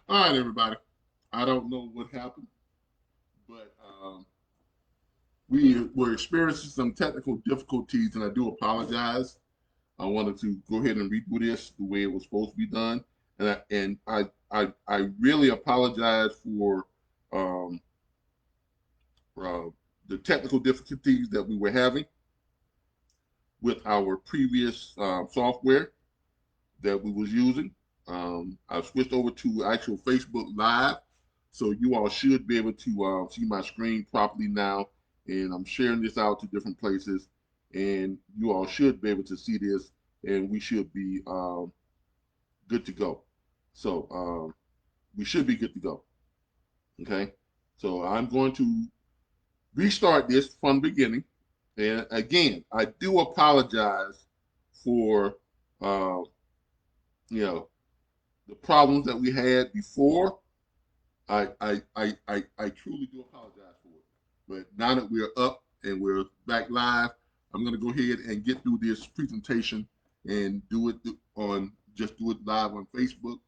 All right, everybody. I don't know what happened, but we were experiencing some technical difficulties, and I do apologize. I wanted to go ahead and redo this the way it was supposed to be done, and I really apologize um, for the technical difficulties that we were having with our previous software that we was using. I've switched over to actual Facebook Live, so you all should be able to see my screen properly now. And I'm sharing this out to different places, and you all should be able to see this, and we should be good to go. So we should be good to go. Okay. So I'm going to restart this from the beginning. And again, I do apologize for uh, you know the problems that we had before. I truly do apologize for it. But now that we're up and we're back live, I'm going to go ahead and get through this presentation and do it on just do it live on Facebook,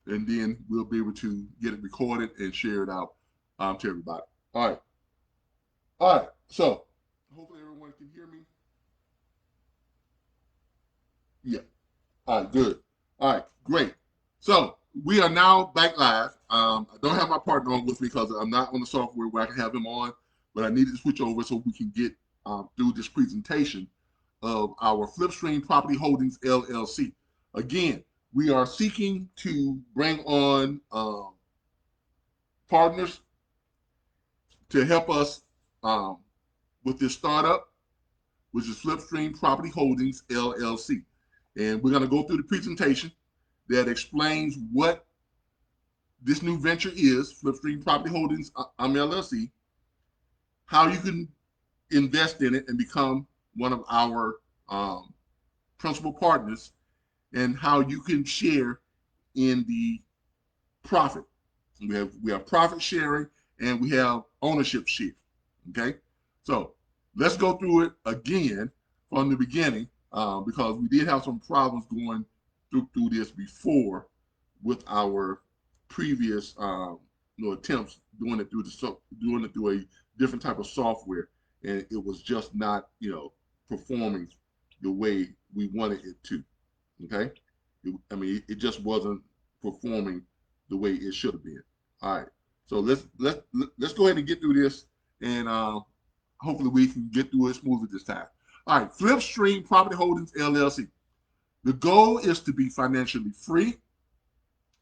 and then we'll be able to get it recorded and share it out to everybody. All right, all right. So hopefully everyone can hear me. Yeah. All right, good. All right, great. So we are now back live. I don't have my partner on with me because I'm not on the software where I can have him on, but I needed to switch over so we can get through this presentation of our Flipstream Property Holdings LLC. Again, we are seeking to bring on partners to help us with this startup, which is Flipstream Property Holdings LLC. And we're going to go through the presentation that explains what this new venture is, Flipstream Property Holdings LLC, how you can invest in it and become one of our principal partners, and how you can share in the profit. We have profit sharing and we have ownership share. Okay, so let's go through it again from the beginning because we did have some problems going through this before with our previous attempts doing it through a different type of software, and it was just not performing the way we wanted it to. Okay, it just wasn't performing the way it should have been. All right, so let's go ahead and get through this, and hopefully we can get through it smoothly this time. All right, Flipstream Property Holdings LLC. The goal is to be financially free.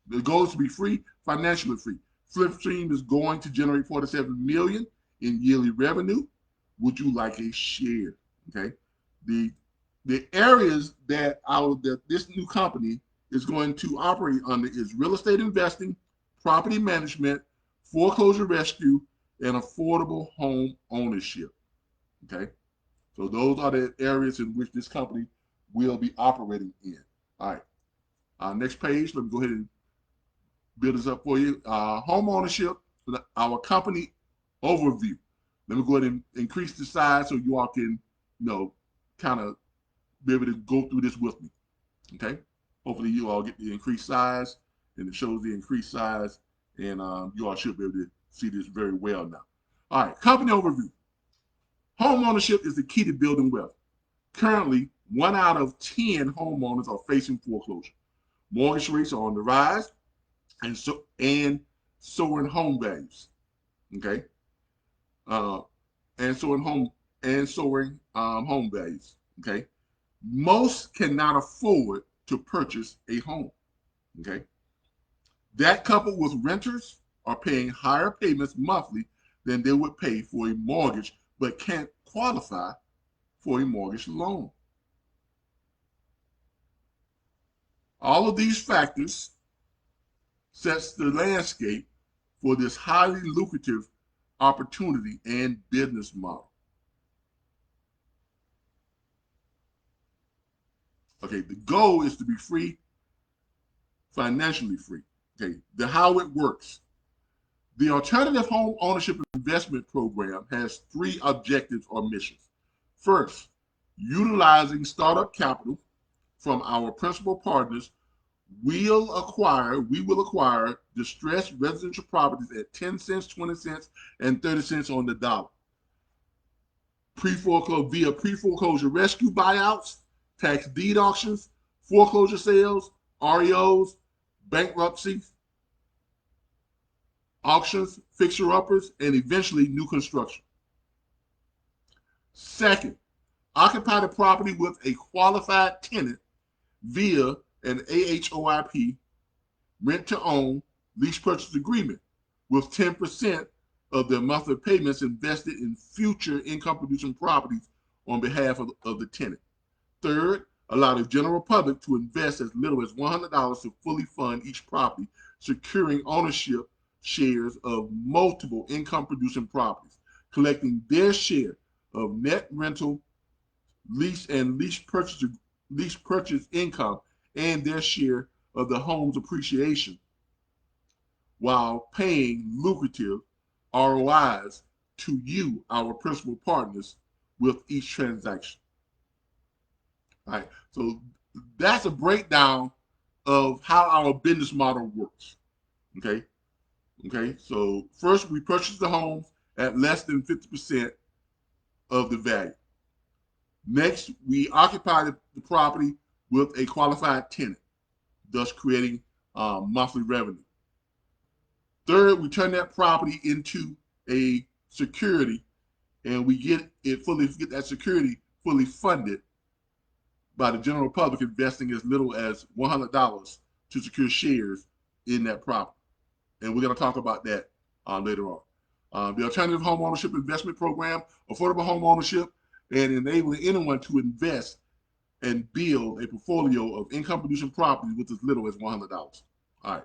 The goal is to be free, financially free. Flipstream is going to generate $47 million in yearly revenue. Would you like a share? Okay. The areas that this new company is going to operate under is real estate investing, property management, foreclosure rescue, and affordable home ownership. Okay. So those are the areas in which this company will be operating in. All right. Next page. Let me go ahead and build this up for you. Home ownership, our company overview. Let me go ahead and increase the size so you all can, kind of be able to go through this with me. Okay. Hopefully you all get the increased size, and it shows the increased size, and you all should be able to see this very well now. All right. Company overview. Home ownership is the key to building wealth. Currently, 1 out of 10 homeowners are facing foreclosure. Mortgage rates are on the rise, and soaring home values. Okay, and soaring home values. Okay, most cannot afford to purchase a home. Okay, that coupled with renters are paying higher payments monthly than they would pay for a mortgage, but can't qualify for a mortgage loan. All of these factors sets the landscape for this highly lucrative opportunity and business model. Okay, the goal is to be free, financially free. Okay, how it works. The Alternative Home Ownership Investment Program has 3 objectives or missions. First, utilizing startup capital from our principal partners we will acquire distressed residential properties at 10 cents, 20 cents, and 30 cents on the dollar. Via pre-foreclosure rescue buyouts, tax deed auctions, foreclosure sales, REOs, bankruptcies, auctions, fixer-uppers, and eventually new construction. Second, occupy the property with a qualified tenant via an AHOIP, rent-to-own, lease purchase agreement with 10% of their monthly payments invested in future income-producing properties on behalf of the tenant. Third, allow the general public to invest as little as $100 to fully fund each property, securing ownership shares of multiple income-producing properties, collecting their share of net rental, lease purchase income, and their share of the home's appreciation, while paying lucrative ROIs to you, our principal partners, with each transaction. All right, so that's a breakdown of how our business model works. Okay, so first we purchase the homes at less than 50% of the value. Next, we occupy the property with a qualified tenant, thus creating monthly revenue. Third, we turn that property into a security, and we get that security fully funded by the general public investing as little as $100 to secure shares in that property. And we're going to talk about that later on. The Alternative Home Ownership Investment Program, affordable home ownership, and enabling anyone to invest and build a portfolio of income-producing properties with as little as $100. All right,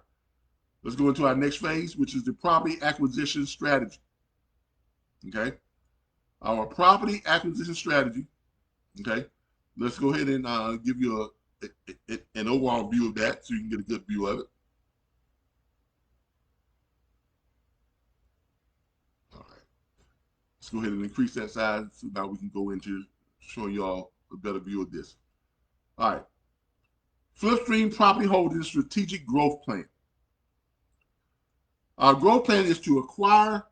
let's go into our next phase, which is the property acquisition strategy. Okay, our property acquisition strategy. Okay, let's go ahead and give you an overall view of that so you can get a good view of it. All right, let's go ahead and increase that size so now we can go into showing y'all a better view of this. All right, Flipstream Property Holdings Strategic Growth Plan. Our growth plan is to acquire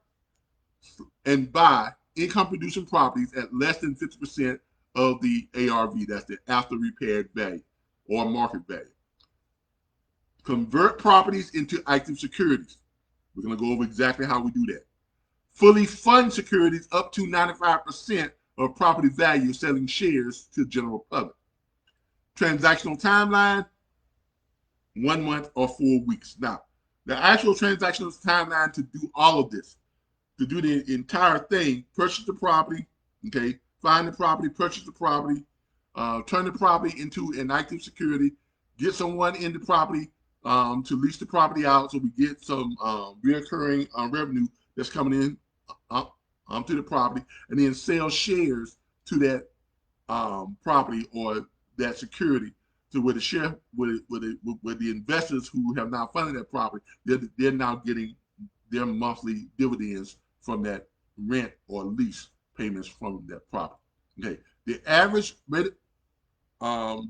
and buy income-producing properties at less than 50% of the ARV, that's the after repaired value or market value. Convert properties into active securities. We're going to go over exactly how we do that. Fully fund securities up to 95% of property value, selling shares to the general public. Transactional timeline, 1 month or 4 weeks. Now, the actual transactional timeline to do all of this, to do the entire thing, purchase the property, okay, find the property, purchase the property, turn the property into an active security, get someone in the property to lease the property out so we get some reoccurring revenue that's coming in to the property, and then sell shares to that property or that security to where the investors who have now funded that property, they're now getting their monthly dividends from that rent or lease payments from that property. Okay, the average rate,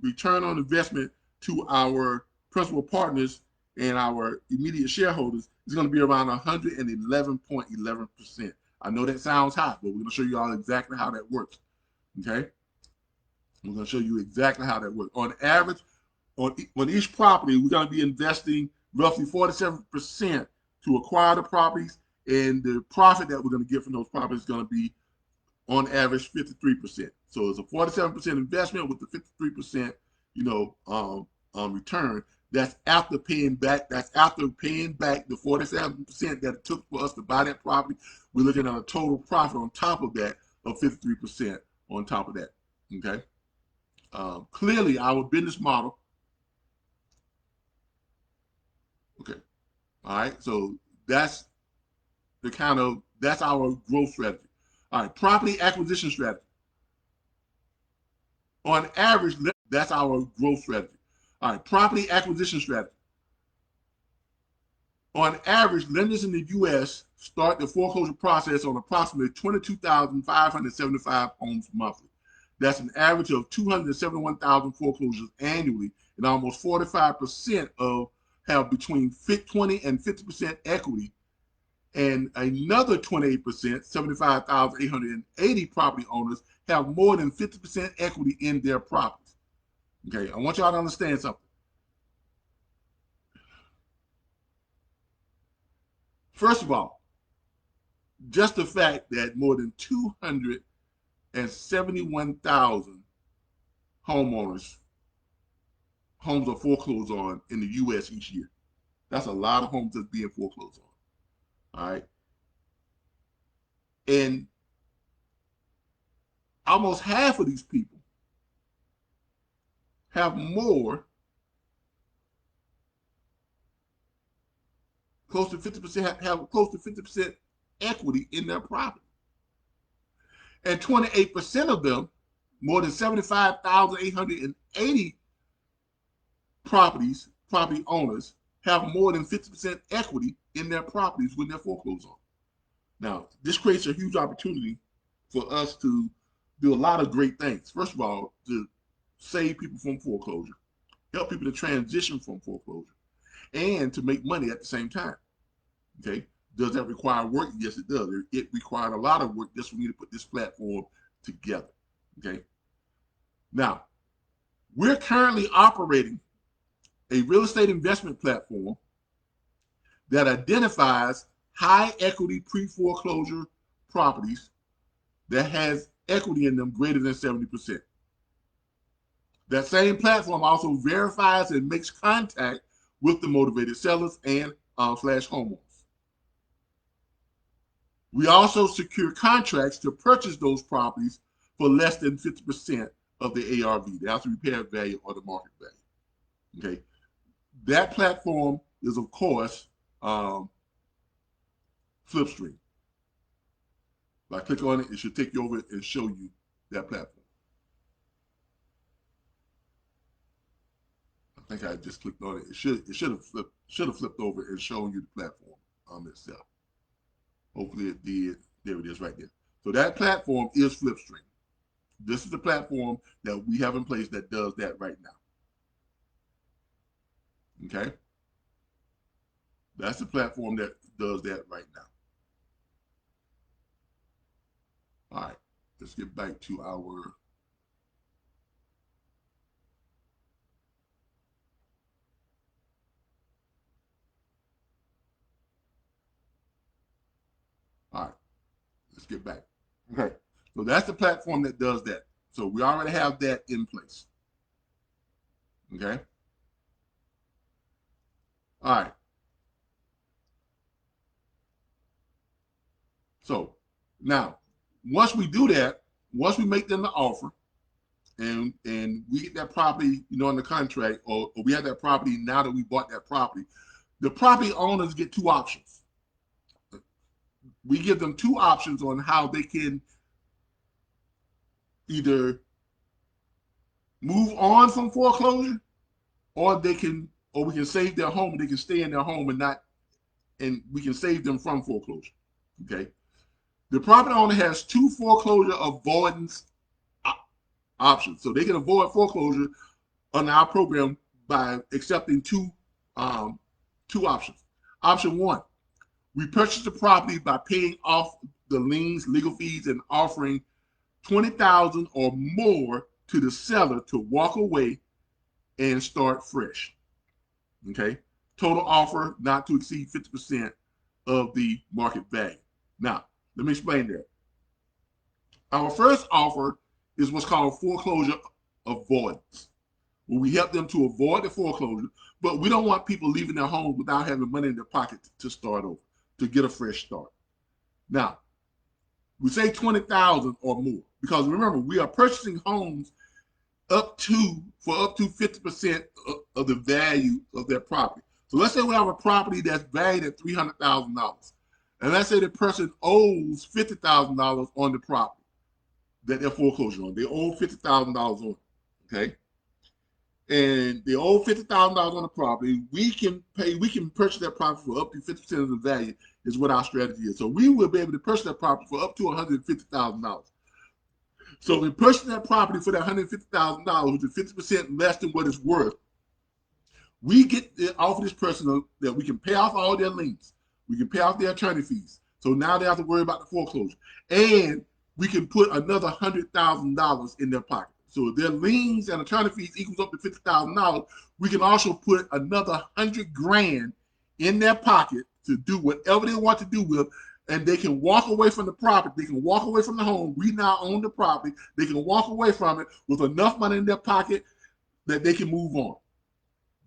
return on investment to our principal partners and our immediate shareholders is going to be around 111.11%. I know that sounds high, but we're going to show you all exactly how that works. Okay, we're going to show you exactly how that works. On average, on each property, we're going to be investing roughly 47% to acquire the properties, and the profit that we're going to get from those properties is going to be, on average, 53%. So it's a 47% investment with the 53%, return. That's after paying back. That's after paying back the 47% that it took for us to buy that property. We're looking at a total profit on top of that of 53% on top of that. Okay. Clearly, our business model. Okay. All right. So that's our growth strategy. All right. Property acquisition strategy. On average, that's our growth strategy. All right. Property acquisition strategy. On average, lenders in the U.S. start the foreclosure process on approximately 22,575 homes monthly. That's an average of 271,000 foreclosures annually, and almost 45% of have between 20 and 50% equity, and another 28%, 75,880 property owners have more than 50% equity in their properties. Okay, I want y'all to understand something. First of all, just the fact that more than 271,000 homes are foreclosed on in the U.S. each year. That's a lot of homes that's being foreclosed on. All right. And almost half of these people have close to 50%, have close to 50% equity in their property. And 28% of them, more than 75,880 property owners, have more than 50% equity in their properties when they're foreclosed on. Now, this creates a huge opportunity for us to do a lot of great things. First of all, to save people from foreclosure, help people to transition from foreclosure, and to make money at the same time. Okay, does that require work? Yes, it does. It required a lot of work just for me to put this platform together. Okay, now we're currently operating a real estate investment platform that identifies high equity pre-foreclosure properties that has equity in them greater than 70%. That same platform also verifies and makes contact with the motivated sellers and slash homeowners. We also secure contracts to purchase those properties for less than 50% of the ARV, the after repair value or the market value. Okay, that platform is, of course, Flipstream. If I click on it, it should take you over and show you that platform. I think I just clicked on it. It should have flipped over and shown you the platform itself. Hopefully it did. There it is right there. So that platform is Flipstream. This is the platform that we have in place that does that right now. Okay? That's the platform that does that right now. All right, let's get back to our all right, let's get back. Okay, so that's the platform that does that. So we already have that in place. Okay. All right. So now, once we do that, once we make them the offer, and we get that property, in the contract, or we have that property now that we bought that property, the property owners get two options. We give them two options on how they can either move on from foreclosure, or we can save their home and they can stay in their home and we can save them from foreclosure. Okay. The property owner has two foreclosure avoidance options. So they can avoid foreclosure on our program by accepting two options. Option one, we purchase the property by paying off the liens, legal fees, and offering $20,000 or more to the seller to walk away and start fresh. Okay. Total offer not to exceed 50% of the market value. Now, let me explain that. Our first offer is what's called foreclosure avoidance, where we help them to avoid the foreclosure, but we don't want people leaving their homes without having money in their pocket to start over, to get a fresh start. Now, we say $20,000 or more, because remember, we are purchasing homes for up to 50% of the value of their property. So let's say we have a property that's valued at $300,000. And let's say the person owes $50,000 on the property that they're foreclosing on. They owe $50,000 on it, okay? And they owe $50,000 on the property. We can purchase that property for up to 50% of the value is what our strategy is. So we will be able to purchase that property for up to $150,000. So in purchasing that property for that $150,000, which is 50% less than what it's worth, we get to offer this person that we can pay off all their liens. We can pay off their attorney fees. So now they have to worry about the foreclosure. And we can put another $100,000 in their pocket. So if their liens and attorney fees equals up to $50,000, we can also put another $100,000 in their pocket to do whatever they want to do with, and they can walk away from the property. They can walk away from the home. We now own the property. They can walk away from it with enough money in their pocket that they can move on.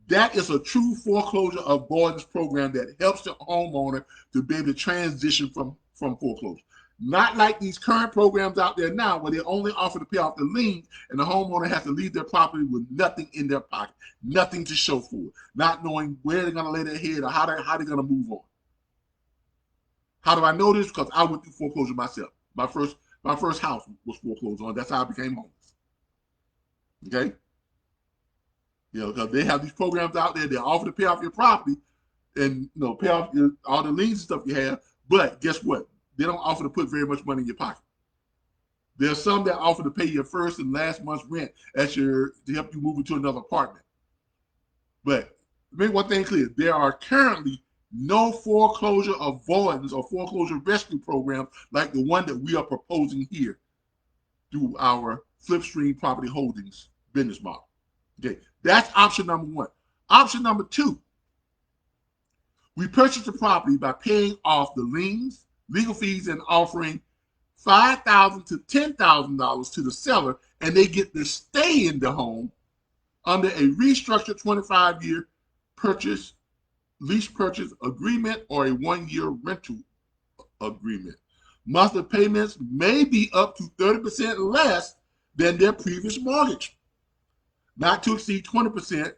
That is a true foreclosure avoidance program that helps the homeowner to be able to transition from foreclosure. Not like these current programs out there now where they only offer to pay off the liens and the homeowner has to leave their property with nothing in their pocket, nothing to show for it, not knowing where they're going to lay their head or how they're going to move on. How do I know this? Because I went through foreclosure myself. My first house was foreclosed on. That's how I became homeless. Okay? You know, because they have these programs out there that offer to pay off your property and pay off all the liens and stuff you have. But guess what? They don't offer to put very much money in your pocket. There's some that offer to pay your first and last month's rent to help you move into another apartment. But make one thing clear: there are currently no foreclosure avoidance or foreclosure rescue programs like the one that we are proposing here through our Flipstream Property Holdings business model. Okay, that's option number one. Option number two, we purchase the property by paying off the liens, legal fees, and offering $5,000 to $10,000 to the seller, and they get to stay in the home under a restructured 25-year lease purchase agreement or a 1-year rental agreement. Monthly payments may be up to 30% less than their previous mortgage, not to exceed 20%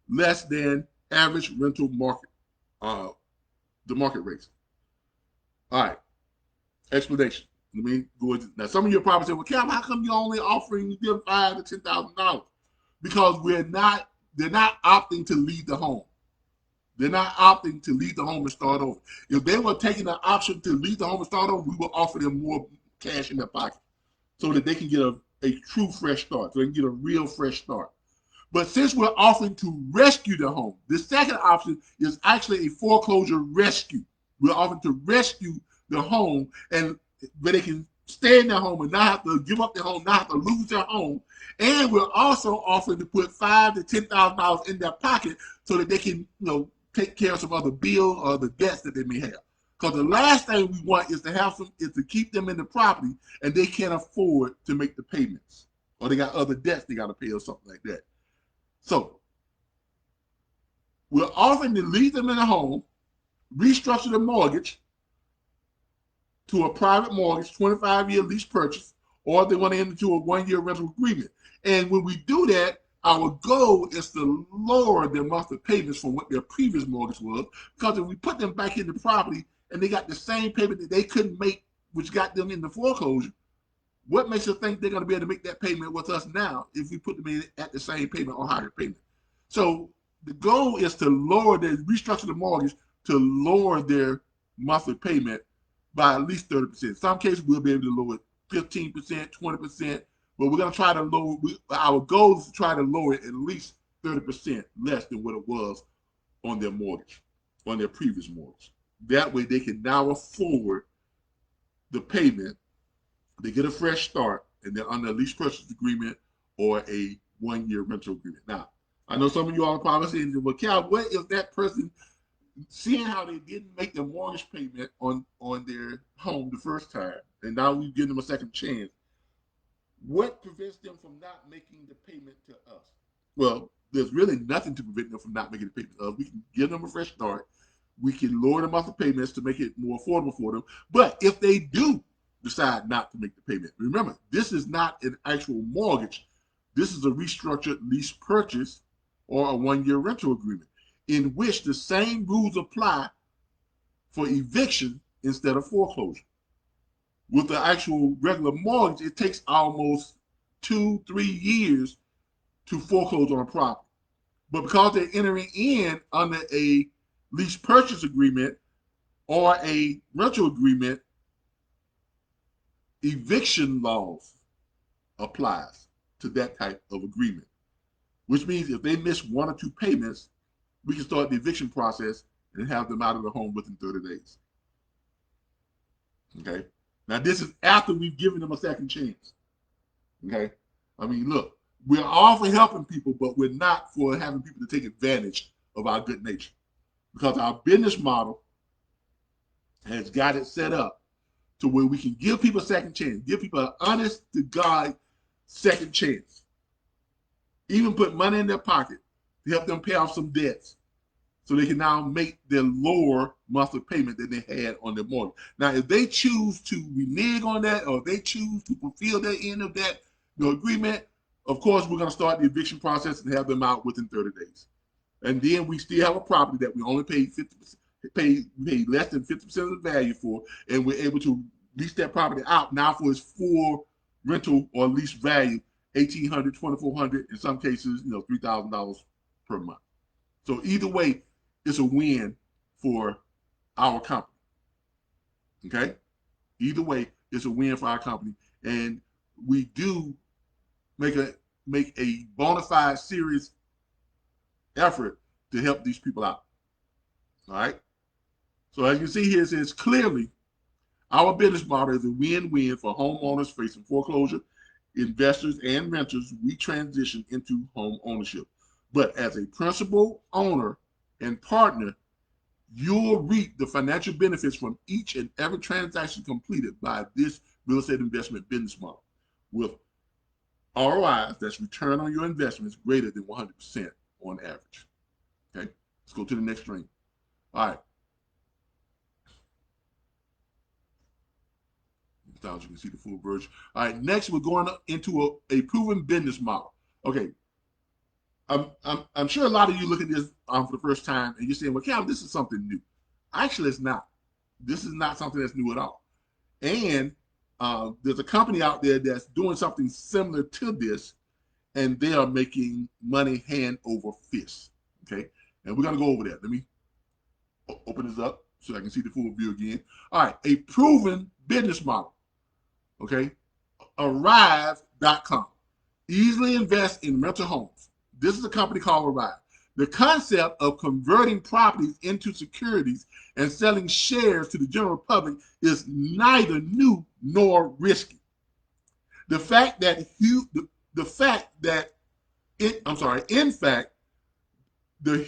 less than average rental market, the market rates. All right, explanation. Let me go into now. Some of your properties say, "Well, Cal, how come you're only offering them $5,000 to $10,000?" Because they're not opting to leave the home. They're not opting to leave the home and start over. If they were taking the option to leave the home and start over, we would offer them more cash in their pocket so that they can get a true fresh start, so they can get a real fresh start. But since we're offering to rescue the home, the second option is actually a foreclosure rescue. We're offering to rescue the home, and where they can stay in their home and not have to give up their home, not have to lose their home. And we're also offering to put $5,000 to $10,000 in their pocket so that they can, take care of some other bills or the debts that they may have. Because the last thing we want is to keep them in the property and they can't afford to make the payments, or they got other debts they got to pay or something like that. So we're offering to leave them in a home, restructure the mortgage to a private mortgage, 25-year lease purchase, or they want to enter into a 1-year rental agreement. And when we do that, our goal is to lower their monthly payments from what their previous mortgage was, because if we put them back in the property and they got the same payment that they couldn't make, which got them in the foreclosure, what makes us think they're going to be able to make that payment with us now if we put them in at the same payment or higher payment? So the goal is to restructure the mortgage to lower their monthly payment by at least 30%. In some cases, we'll be able to lower it 15%, 20%, but we're going to try to lower, our goal is to try to lower it at least 30% less than what it was on their mortgage, on their previous mortgage. That way they can now afford the payment, they get a fresh start, and they're under a lease purchase agreement or a 1-year rental agreement. Now, I know some of you all are probably saying, "Well, Cal, what if that person, seeing how they didn't make their mortgage payment on their home the first time, and now we've given them a second chance, what prevents them from not making the payment to us?" Well, there's really nothing to prevent them from not making the payment to us. We can give them a fresh start. We can lower the monthly payments to make it more affordable for them. But if they do decide not to make the payment, remember, this is not an actual mortgage. This is a restructured lease purchase or a 1-year rental agreement, in which the same rules apply for eviction instead of foreclosure. With the actual regular mortgage, it takes almost 2-3 years to foreclose on a property. But because they're entering in under a lease purchase agreement or a rental agreement, eviction laws applies to that type of agreement, which means if they miss 1 or 2 payments, we can start the eviction process and have them out of the home within 30 days. Okay? Now, this is after we've given them a second chance. Okay? I mean, look, we're all for helping people, but we're not for having people to take advantage of our good nature. Because our business model has got it set up to where we can give people a second chance, give people an honest to God second chance. Even put money in their pocket to help them pay off some debts so they can now make their lower monthly payment than they had on their mortgage. Now, if they choose to renege on that, or if they choose to fulfill their end of that agreement, of course, we're going to start the eviction process and have them out within 30 days. And then we still have a property that we only paid 50%, paid less than 50% of the value for, and we're able to lease that property out now for its full rental or lease value, $1,800, $2,400, in some cases, $3,000 per month. So either way, it's a win for our company. Okay? Either way, it's a win for our company. And we do make a bona fide, serious effort to help these people out. All right? So as you see here, it says clearly, our business model is a win-win for homeowners facing foreclosure, investors, and renters. We transition into home ownership. But as a principal owner and partner, you'll reap the financial benefits from each and every transaction completed by this real estate investment business model, with ROIs, that's return on your investments, greater than 100% on average. Okay, let's go to the next screen. All right. Sometimes you can see the full version. All right, next we're going into a proven business model. Okay, I'm sure a lot of you look at this for the first time and you're saying, well, Cal, this is something new. Actually, it's not. This is not something that's new at all. And there's a company out there that's doing something similar to this, and they are making money hand over fist. Okay, and we're going to go over that. Let me open this up so I can see the full view again. All right, a proven business model. Okay, Arrive.com. Easily invest in rental homes. This is a company called Arrive. The concept of converting properties into securities and selling shares to the general public is neither new nor risky. In fact, the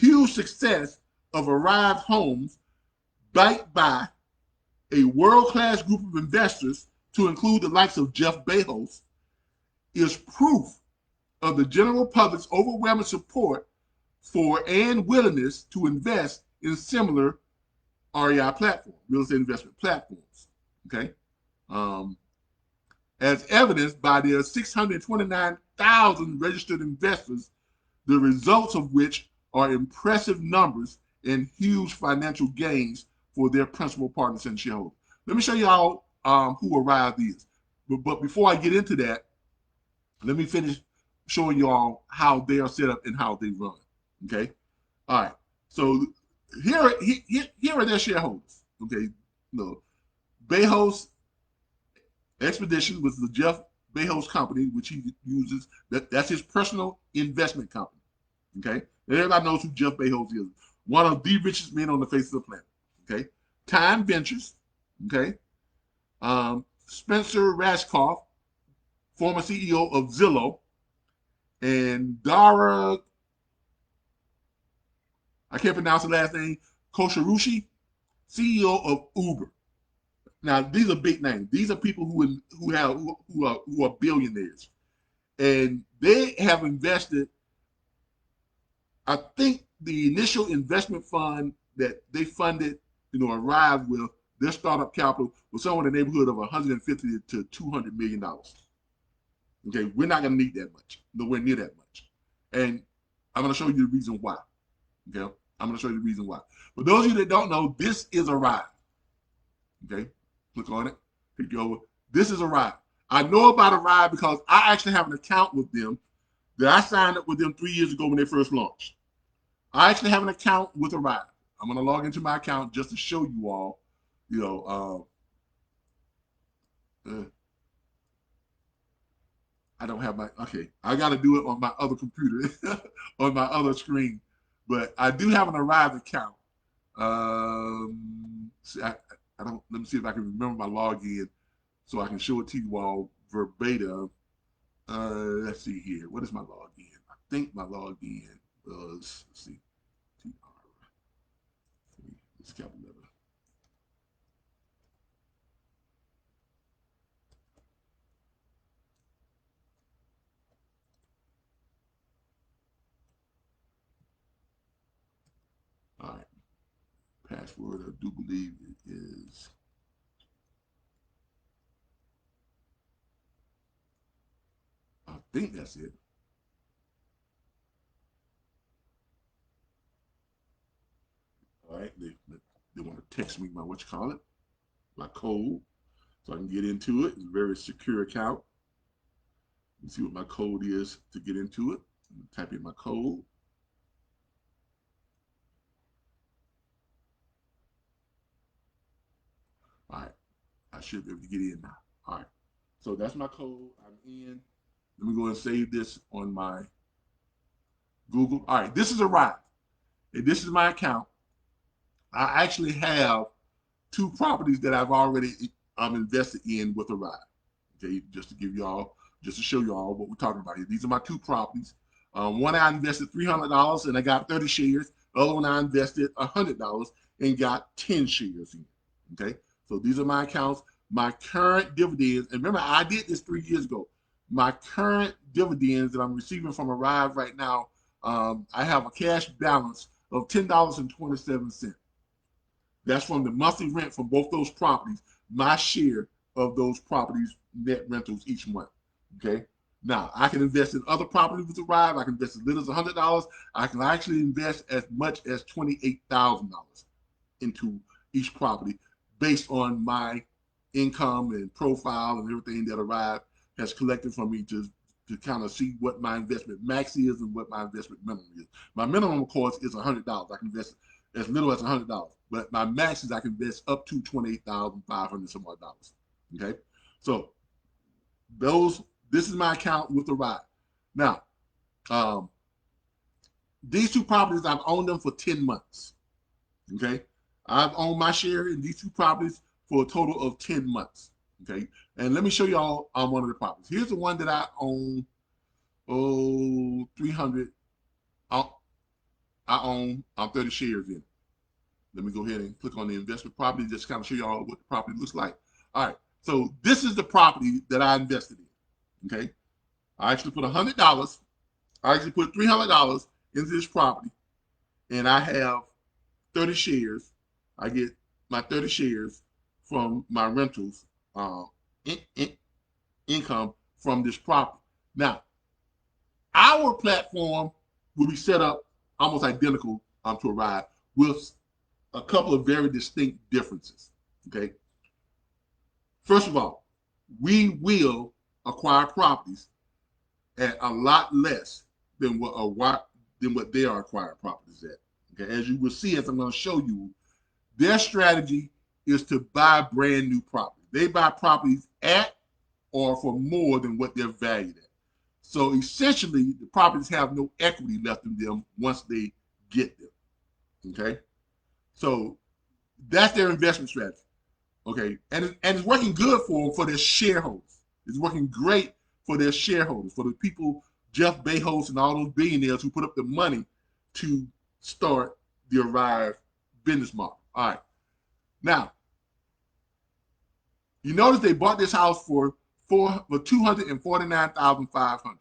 huge success of Arrive Homes, backed by a world-class group of investors, to include the likes of Jeff Bezos, is proof of the general public's overwhelming support for and willingness to invest in similar REI platforms, real estate investment platforms. Okay, as evidenced by their 629,000 registered investors, the results of which are impressive numbers and huge financial gains for their principal partners and shareholders. Let me show y'all who Arrive is. But before I get into that, let me finish showing you all how they are set up and how they run. Okay, all right. So here are their shareholders. Okay, Bezos Expedition was the Jeff Bezos company, which he uses. That's his personal investment company. Okay, and everybody knows who Jeff Bezos is. One of the richest men on the face of the planet. Okay, Time Ventures. Okay, Spencer Rascoff, former CEO of Zillow, and Dara, I can't pronounce the last name, Khosroushi, CEO of Uber. Now, these are big names. These are people who are billionaires, and they have invested. I think the initial investment fund that they funded, Arrive with, their startup capital was somewhere in the neighborhood of $150 to $200 million. Okay, we're not going to need that much, nowhere near that much, and I'm going to show you the reason why. Okay, I'm going to show you the reason why. For those of you that don't know, this is Arrive. Okay, click on it, click over. This is Arrive. I know about Arrive because I actually have an account with them that I signed up with them 3 years ago when they first launched. I actually have an account with Arrive. I'm going to log into my account just to show you all, I don't have my, okay, I got to do it on my other computer, on my other screen. But I do have an Arrive account. See, I don't, let me see if I can remember my login so I can show it to you all verbatim. Let's see here. What is my login? I think my login was, let's see, this capital letter. All right. Password, I do believe it is. I think that's it. All right. They want to text me my, what you call it, my code, so I can get into it. It's a very secure account. Let's see what my code is to get into it. Type in my code. All right. I should be able to get in now. All right. So that's my code. I'm in. Let me go and save this on my Google. All right. This is Arrive. And this is my account. I actually have 2 properties that I've already invested in with Arrive. Okay. Just to give y'all, just to show y'all what we're talking about here. These are my 2 properties. One I invested $300 and I got 30 shares. The other one I invested $100 and got 10 shares in. Okay. So these are my accounts. My current dividends, and remember, I did this 3 years ago. My current dividends that I'm receiving from Arrive right now, I have a cash balance of $10.27. That's from the monthly rent from both those properties, my share of those properties' net rentals each month. Okay. Now, I can invest in other properties with Arrive. I can invest as little as $100. I can actually invest as much as $28,000 into each property based on my income and profile and everything that Arrive has collected from me to kind of see what my investment max is and what my investment minimum is. My minimum, of course, is $100. I can invest as little as $100, but my max is I can invest up to $28,500 some odd dollars. Okay, so this is my account with Arrive. Now, these 2 properties, I've owned them for 10 months. Okay, I've owned my share in these 2 properties for a total of 10 months. Okay, and let me show y'all one of the properties. Here's the one that I own. 300. I own 30 shares in it. Let me go ahead and click on the investment property, just kind of show y'all what the property looks like. All right, so this is the property that I invested in. Okay, I actually put $100. I actually put $300 into this property, and I have 30 shares. I get my 30 shares from my rentals income from this property. Now, our platform will be set up almost identical to Arrive with a couple of very distinct differences. Okay. First of all, we will acquire properties at a lot less than what they are acquiring properties at. Okay. As you will see, as I'm going to show you, their strategy is to buy brand new property. They buy properties at or for more than what they're valued at. So essentially, the properties have no equity left in them once they get them. Okay, so that's their investment strategy. Okay, and it's working good for their shareholders. It's working great for their shareholders, for the people, Jeff Bezos and all those billionaires who put up the money to start the Arrive business model. All right, now you notice they bought this house for $249,500.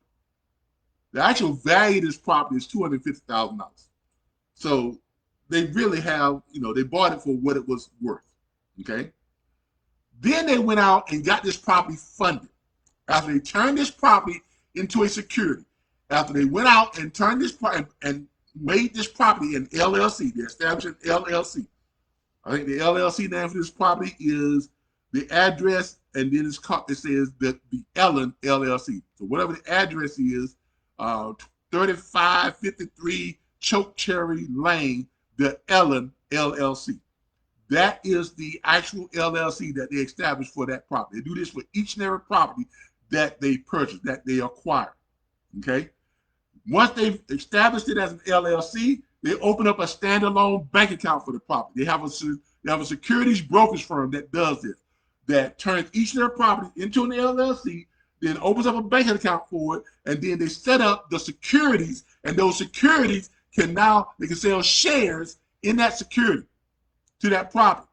The actual value of this property is $250,000. So they really have, they bought it for what it was worth. Okay. Then they went out and got this property funded. After they turned this property into a security, after they went out and turned this property and made this property an LLC, they established an LLC. I think the LLC name for this property is the address, and then it says that the Ellen LLC. So whatever the address is, 3553 Chokecherry Lane, the Ellen LLC. That is the actual LLC that they established for that property. They do this for each and every property that they purchased, that they acquired. Okay. Once they've established it as an LLC, they open up a standalone bank account for the property. They have a securities brokerage firm that does this, that turns each of their property into an LLC, then opens up a bank account for it, and then they set up the securities, and those securities can sell shares in that security to that property.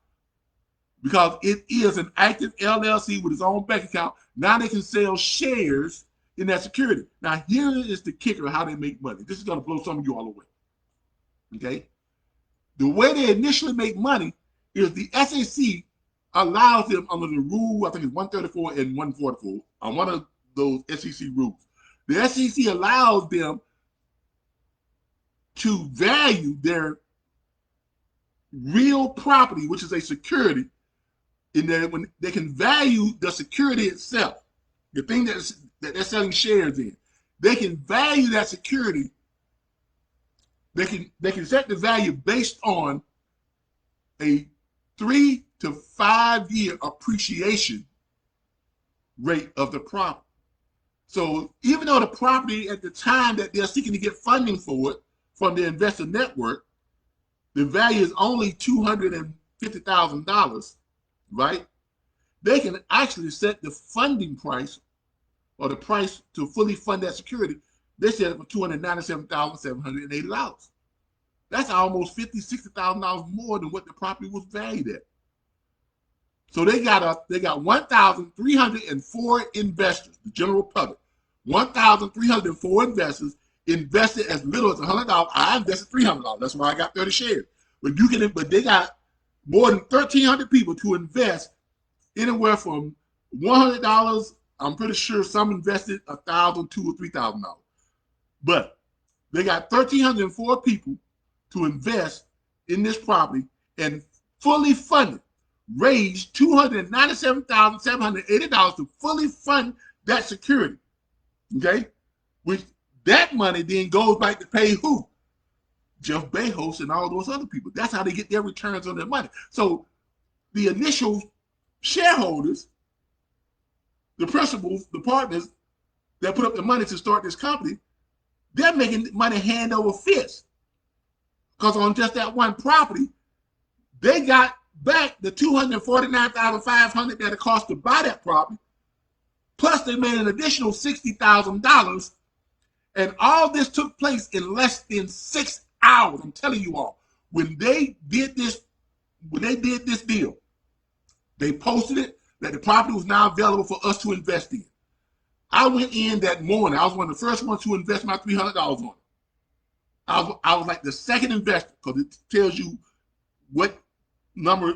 Because it is an active LLC with its own bank account, now they can sell shares in that security. Now, here is the kicker of how they make money. This is going to blow some of you all away. Okay? The way they initially make money is the SEC allows them under the rule, I think it's 134 and 144, on one of those SEC rules. The SEC allows them to value their real property, which is a security, in that when they can value the security itself, the thing that they're selling shares in, they can value that security. They can set the value based on a 3 to 5 year appreciation rate of the property. So even though the property at the time that they're seeking to get funding for it from the investor network, the value is only $250,000, right? They can actually set the funding price, or the price to fully fund that security. They set it for $297,780. That's almost $50,000, $60,000 more than what the property was valued at. So they got 1,304 investors, the general public. 1,304 investors invested as little as $100. I invested $300. That's why I got 30 shares. But they got more than 1,300 people to invest anywhere from $100. I'm pretty sure some invested $1,000, $2,000, or $3,000. But they got 1,304 people to invest in this property and fully funded, raised $297,780 to fully fund that security. Okay? Which that money then goes back to pay who? Jeff Bezos and all those other people. That's how they get their returns on their money. So the initial shareholders, the principals, the partners that put up the money to start this company, they're making money hand over fist. Because on just that one property, they got back the $249,500 that it cost to buy that property. Plus they made an additional $60,000. And all this took place in less than 6 hours. I'm telling you all, when they did this deal, they posted it that the property was now available for us to invest in. I went in that morning. I was one of the first ones to invest my $300 on it. I was like the second investor, because it tells you what number,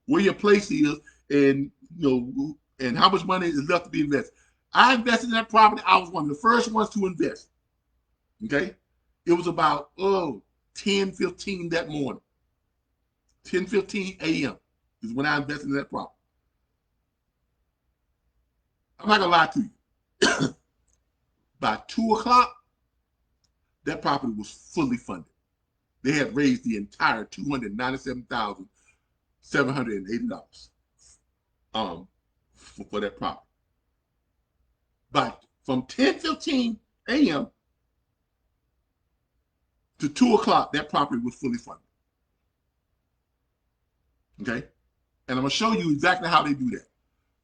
where your place is, and and how much money is left to be invested. I invested in that property. I was one of the first ones to invest. Okay? It was about 10:15 that morning. 10:15 a.m. is when I invested in that property. I'm not gonna lie to you. By 2 o'clock, that property was fully funded. They had raised the entire $297,780 for that property. But from 10:15 a.m. to 2 o'clock, that property was fully funded. Okay? And I'm going to show you exactly how they do that.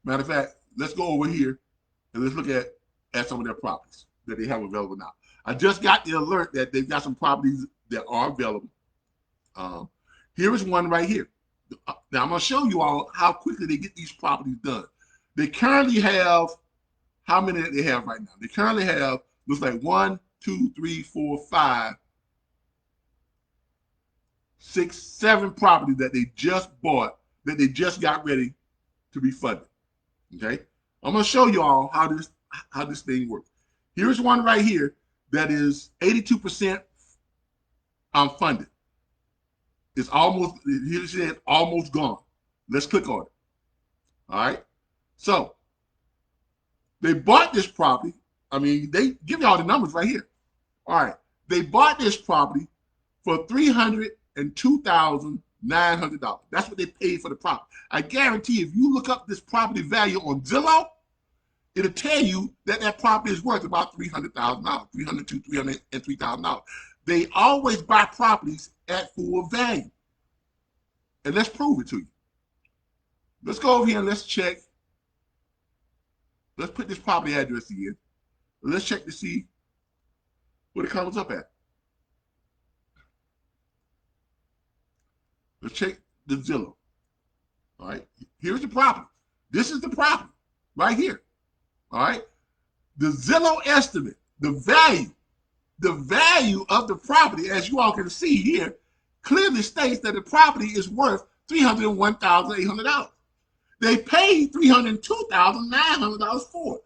Matter of fact, let's go over here and let's look at some of their properties that they have available now. I just got the alert that they've got some properties that are available. Here is one right here. Now, I'm going to show you all how quickly they get these properties done. They currently have, how many that they have right now? They currently have, looks like 1, 2, 3, 4, 5, 6, 7 properties that they just bought, that they just got ready to be funded. Okay? I'm going to show you all how this thing works. Here's one right here that is 82% funded. It's almost, here said almost gone. Let's click on it. All right? So, they bought this property. I mean, they give you all the numbers right here. All right. They bought this property for $302,900. That's what they paid for the property. I guarantee if you look up this property value on Zillow, it'll tell you that that property is worth about $300,000, $300,000 to $303,000. They always buy properties at full value. And let's prove it to you. Let's go over here and let's check. Let's put this property address in. Let's check to see what it comes up at. Let's check the Zillow. All right. Here's the property. This is the property right here. All right. The Zillow estimate, the value of the property, as you all can see here, clearly states that the property is worth $301,800. They paid $302,900 for it.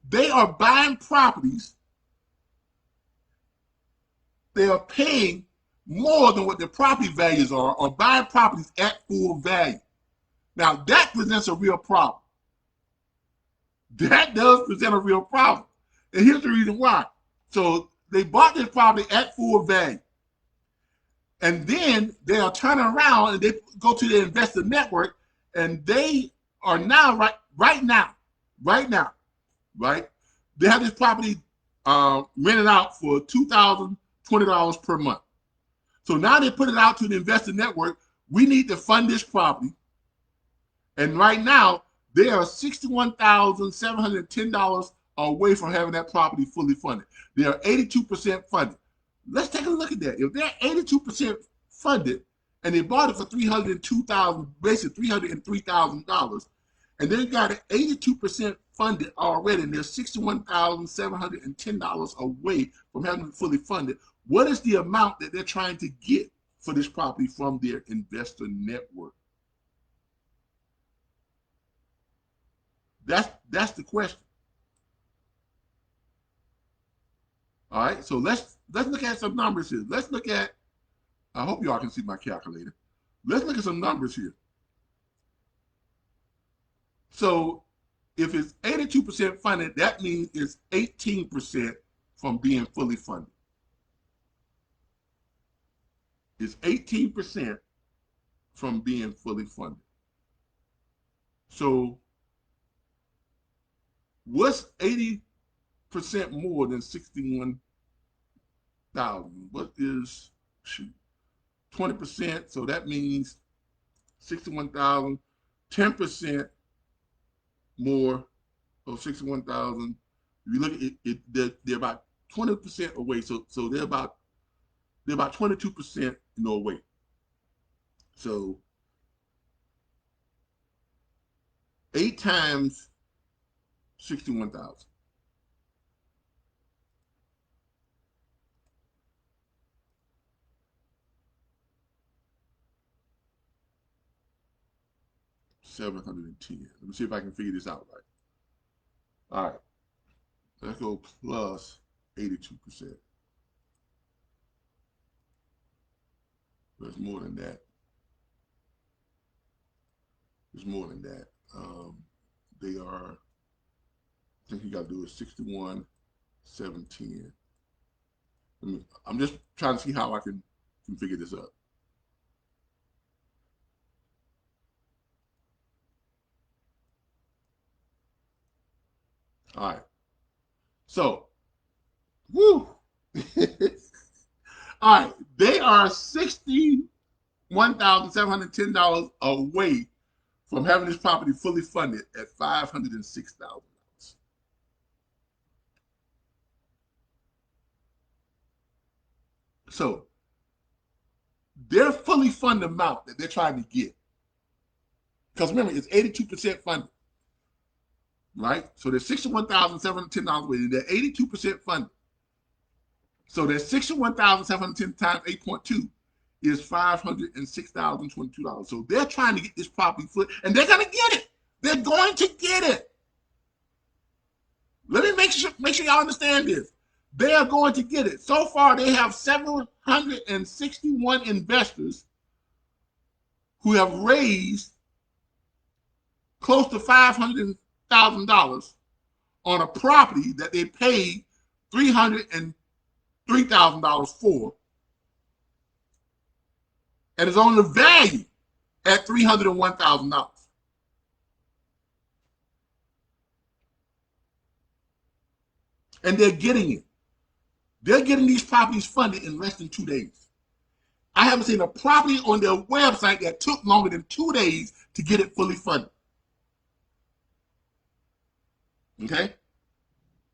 They are buying properties. They are paying more than what the property values are, or buying properties at full value. Now, that presents a real problem. That does present a real problem. And here's the reason why. So they bought this property at full value. And then they'll turn around and they go to the investor network, and they are now, right now, they have this property rented out for $2,020 per month. So now they put it out to the investor network. We need to fund this property. And right now, they are $61,710 away from having that property fully funded. They are 82% funded. Let's take a look at that. If they're 82% funded and they bought it for $302,000, basically $303,000, and they got it 82% funded already, and they're $61,710 away from having it fully funded, what is the amount that they're trying to get for this property from their investor network? That's the question. All right, so let's look at some numbers here. Let's look at, I hope y'all can see my calculator. Let's look at some numbers here. So if it's 82% funded, that means it's 18% from being fully funded. It's 18% from being fully funded. So what's 80% more than 61,000? What is, 20%? So that means 61,000, 10% more of 61,000. If you look at it, they're about 20% away. So they're about 22% away. So 8 times 61,000. $710. Let me see if I can figure this out right. All right. Let's go plus 82%. There's more than that. There's more than that. They are, I think you got to do is 61,710. I'm just trying to see how I can figure this up. All right. So, woo. All right. They are $61,710 away from having this property fully funded at $506,000. So, their fully funded amount that they're trying to get, because remember, it's 82% funded. Right? So there's $61,710 away. They're 82% funded. So there's $61,710 times 8.2 is $506,022. So they're trying to get this property flipped, and they're going to get it. They're going to get it. Let me make sure y'all understand this. They are going to get it. So far, they have 761 investors who have raised close to $500,000 on a property that they paid $303,000 for, and is on the value at $301,000. and they're getting it. They're getting these properties funded in less than 2 days. I haven't seen a property on their website that took longer than 2 days to get it fully funded. Okay?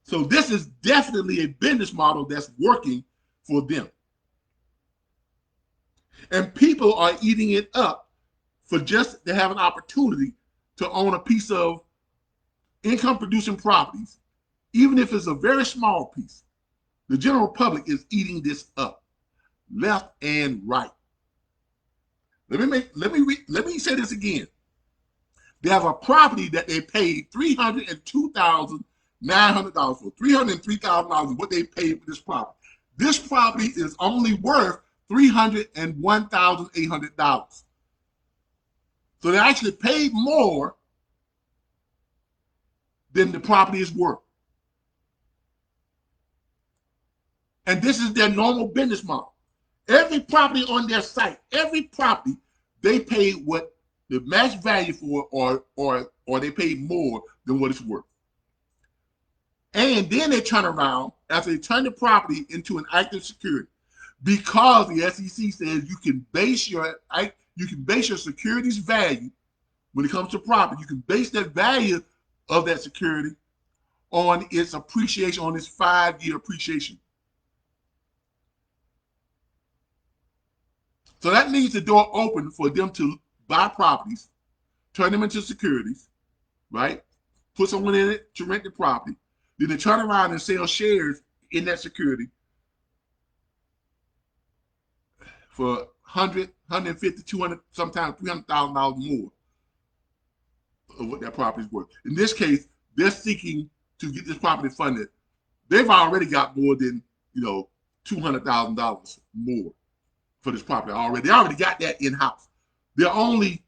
So this is definitely a business model that's working for them. And people are eating it up for just to have an opportunity to own a piece of income producing properties, even if it's a very small piece. The general public is eating this up, left and right. Let me say this again. There's a property that they paid $302,900 for. $303,000 is what they paid for this property. This property is only worth $301,800. So they actually paid more than the property is worth. And this is their normal business model. Every property on their site, every property, they pay what the max value for, or they pay more than what it's worth. And then they turn around after they turn the property into an active security, because the SEC says you can base your security's value when it comes to property. You can base that value of that security on its appreciation, on its 5-year appreciation. So that leaves the door open for them to buy properties, turn them into securities, right? Put someone in it to rent the property. Then they turn around and sell shares in that security for $100, $150, $200, sometimes $300,000 more of what that property is worth. In this case, they're seeking to get this property funded. They've already got more than, $200,000 more for this property already. They already got that in-house. They're only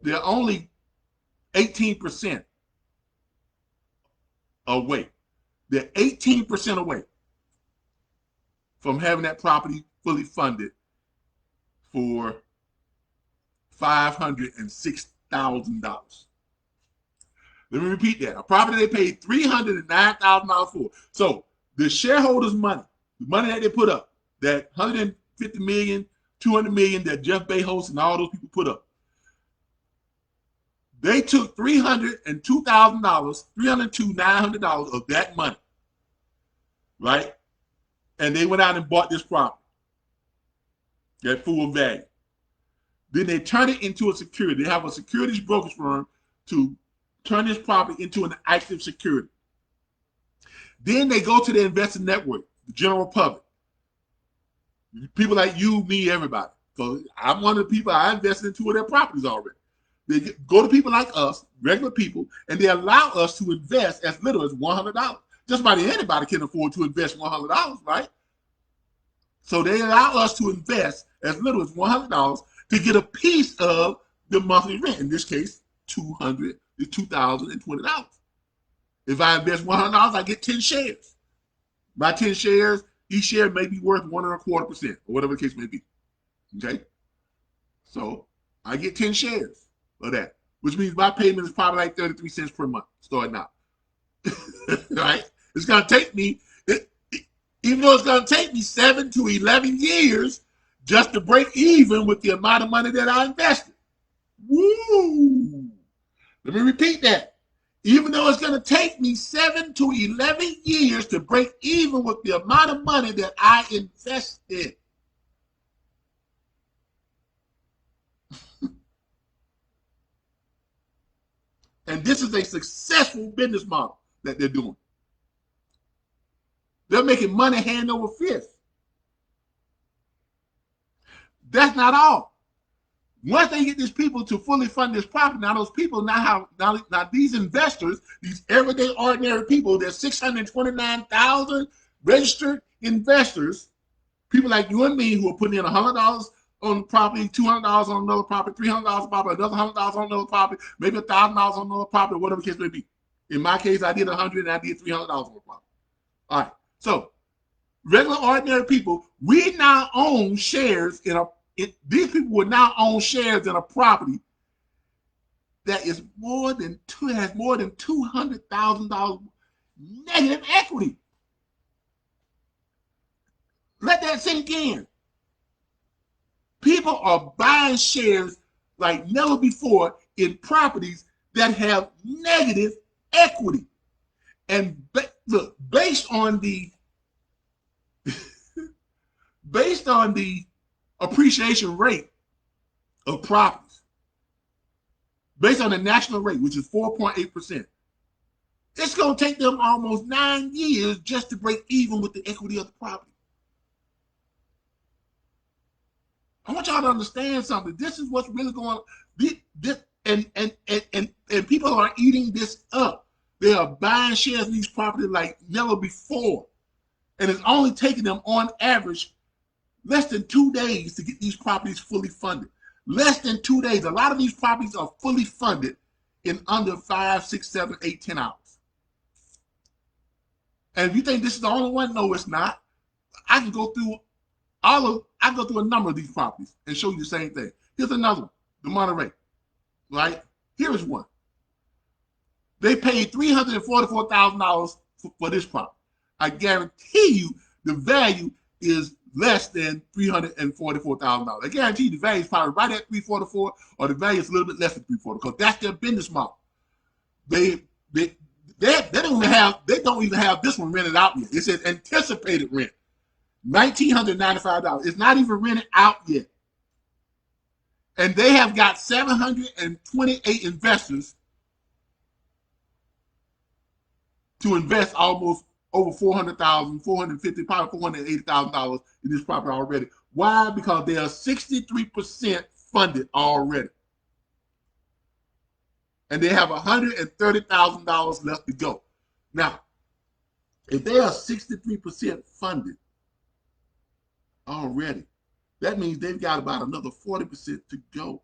18% away. They're 18% away from having that property fully funded for $506,000. Let me repeat that. A property they paid $309,000 for. So the shareholders' money, the money that they put up, that $150 million, $200 million that Jeff Bezos and all those people put up, they took $302,000, $302,900 of that money, right? And they went out and bought this property at full value. Then they turn it into a security. They have a securities brokerage firm to turn this property into an active security. Then they go to the investor network, the general public. People like you, me, everybody. So I'm one of the people, I invested in 2 of their properties already. They go to people like us, regular people, and they allow us to invest as little as $100. Just about anybody can afford to invest $100, right? So they allow us to invest as little as $100 to get a piece of the monthly rent. In this case, $2,020. If I invest $100, I get 10 shares. My 10 shares, each share may be worth 1.25%, or whatever the case may be. Okay? So I get 10 shares of that, which means my payment is probably like 33 cents per month starting out. Right? It's going to take me, even though it's going to take me 7 to 11 years just to break even with the amount of money that I invested. Woo! Let me repeat that. Even though it's going to take me 7 to 11 years to break even with the amount of money that I invested. And this is a successful business model that they're doing. They're making money hand over fist. That's not all. Once they get these people to fully fund this property, now those people now these investors, these everyday ordinary people, there's 629,000 registered investors, people like you and me who are putting in $100 on property, $200 on another property, $300 on property, another $100 on another property, maybe $1,000 on another property, whatever the case may be. In my case, I did $100 and I did $300 on the property. All right. So regular ordinary people, we now own shares in these people will now own shares in a property that is has more than $200,000 negative equity. Let that sink in. People are buying shares like never before in properties that have negative equity. And look, based on the appreciation rate of properties, based on the national rate, which is 4.8%, it's going to take them almost 9 years just to break even with the equity of the property. I want y'all to understand something. This is what's really going on. And people are eating this up. They are buying shares in these properties like never before. And it's only taking them on average less than 2 days to get these properties fully funded. Less than 2 days. A lot of these properties are fully funded in under 5, 6, 7, 8, 10 hours. And if you think this is the only one, no, it's not. I can go through a number of these properties and show you the same thing. Here's another one, the Monterey, right? Here is one. They paid $344,000 for this property. I guarantee you the value is less than $344,000. I guarantee you the value is probably right at $344, or the value is a little bit less than $344, because that's their business model. They don't even have this one rented out yet. It says anticipated rent. $1,995. It's not even rented out yet. And they have got 728 investors to invest almost over $400,000, $450,000, probably $480,000 in this property already. Why? Because they are 63% funded already. And they have $130,000 left to go. Now, if they are 63% funded already, that means they've got about another 40% to go.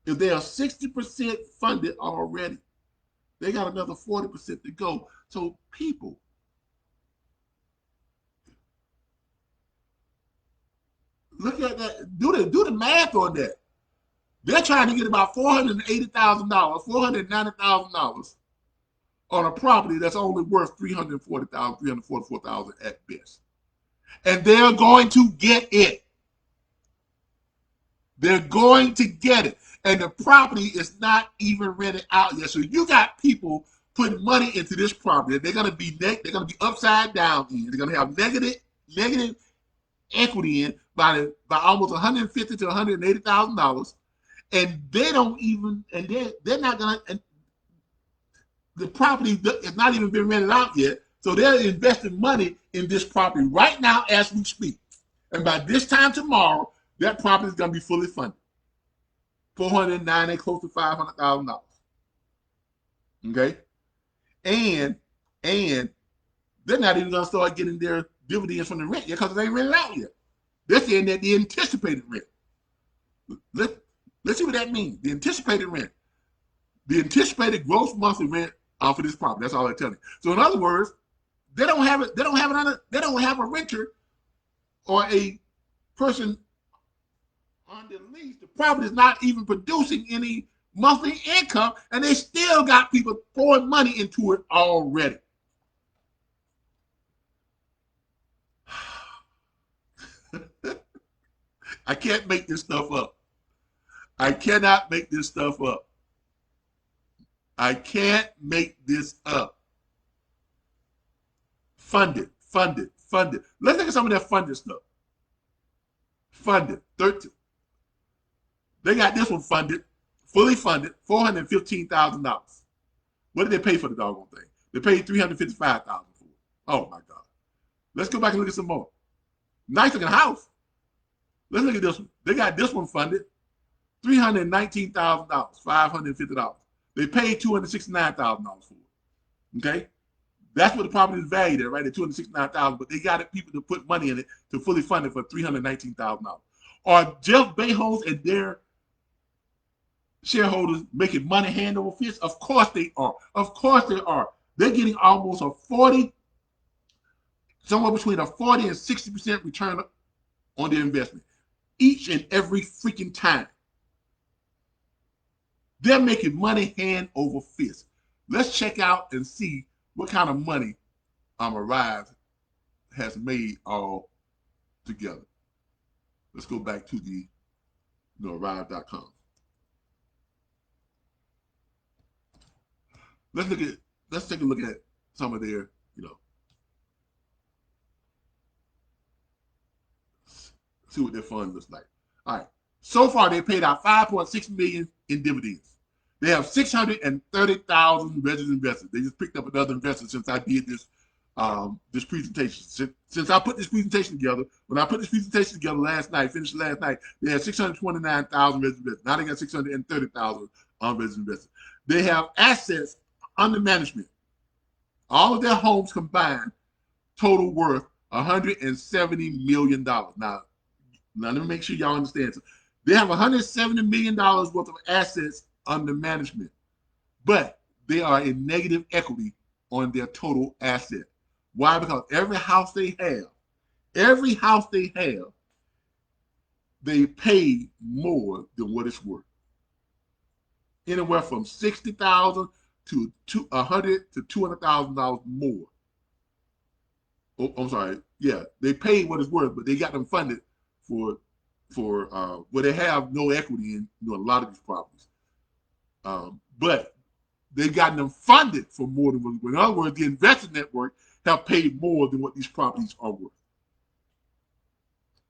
If they are 60% funded already, they got another 40% to go. So people, look at that. Do the math on that. They're trying to get about $480,000, $490,000 on a property that's only worth $340,000, $344,000 at best. And they're going to get it. They're going to get it. And the property is not even rented out yet. So you got people putting money into this property. They're going to be upside down in. They're going to have negative equity in by almost $150,000 to $180,000. And they don't even, and they're not going to, the property has not even been rented out yet. So they're investing money in this property right now as we speak. And by this time tomorrow, that property is going to be fully funded. $490,000, close to $500,000. Okay? And they're not even going to start getting their dividends from the rent yet because they ain't rented out yet. They're saying that the anticipated rent. Let's see what that means. The anticipated rent. The anticipated gross monthly rent for this property. That's all they're telling you. So in other words, they don't have a renter or a person on the lease. The property is not even producing any monthly income, and they still got people throwing money into it already. I can't make this stuff up. I cannot make this stuff up. I can't make this up. Funded. Let's look at some of that funded stuff. Funded. 13. They got this one funded, fully funded, $415,000. What did they pay for the doggone thing? They paid $355,000 for it. Oh my God. Let's go back and look at some more. Nice looking house. Let's look at this one. They got this one funded, $319,000, $550. They paid $269,000 for it. Okay? That's what the property is valued at, right? At $269,000, but they got people to put money in it to fully fund it for $319,000. Are Jeff Bezos and their shareholders making money hand over fist? Of course they are. Of course they are. They're getting almost somewhere between a 40 and 60% return on their investment each and every freaking time. They're making money hand over fist. Let's check out and see what kind of money REI has made all together. Let's go back to the REI.com. Let's take a look at some of their, see what their fund looks like. All right. So far, they paid out $5.6 million in dividends. They have 630,000 registered investors. They just picked up another investor since I did this this presentation. Since I put this presentation together, when I put this presentation together last night, finished last night, they had 629,000 registered investors. Now they got 630,000 registered investors. They have assets under management. All of their homes combined, total worth $170 million. Now let me make sure y'all understand. So they have $170 million worth of assets under management, but they are in negative equity on their total asset. Why? Because every house they have, they pay more than what it's worth. Anywhere from $60,000 to $100,000 to $200,000 more. Oh, I'm sorry. Yeah, they pay what it's worth, but they got them funded for where they have no equity in a lot of these properties. But they've gotten them funded for more than what it's worth. In other words, the investor network have paid more than what these properties are worth.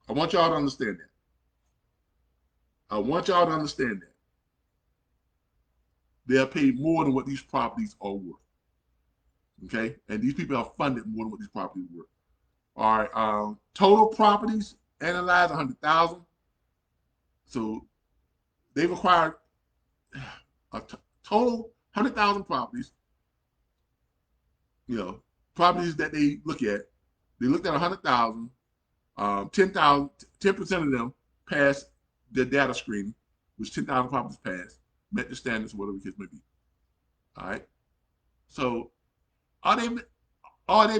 I want y'all to understand that. They are paid more than what these properties are worth. Okay? And these people are funded more than what these properties are worth. All right. Total properties analyzed 100,000. So they've acquired a total 100,000 properties. Properties that they look at. They looked at 100,000. 10% of them passed their data screening, which 10,000 properties passed, met the standards, whatever the case may be. All right. So are they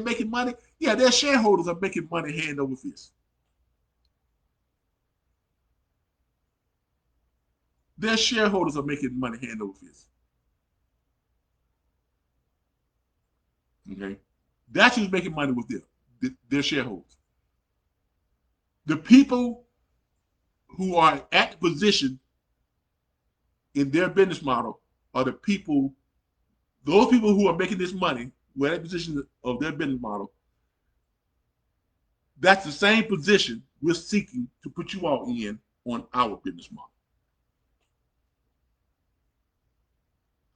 making money? Yeah, their shareholders are making money hand over fist. Their shareholders are making money hand over fist. Okay. That's who's making money with them, their shareholders. The people who are at the position in their business model are those people who are making this money, who are at the position of their business model. That's the same position we're seeking to put you all in on our business model.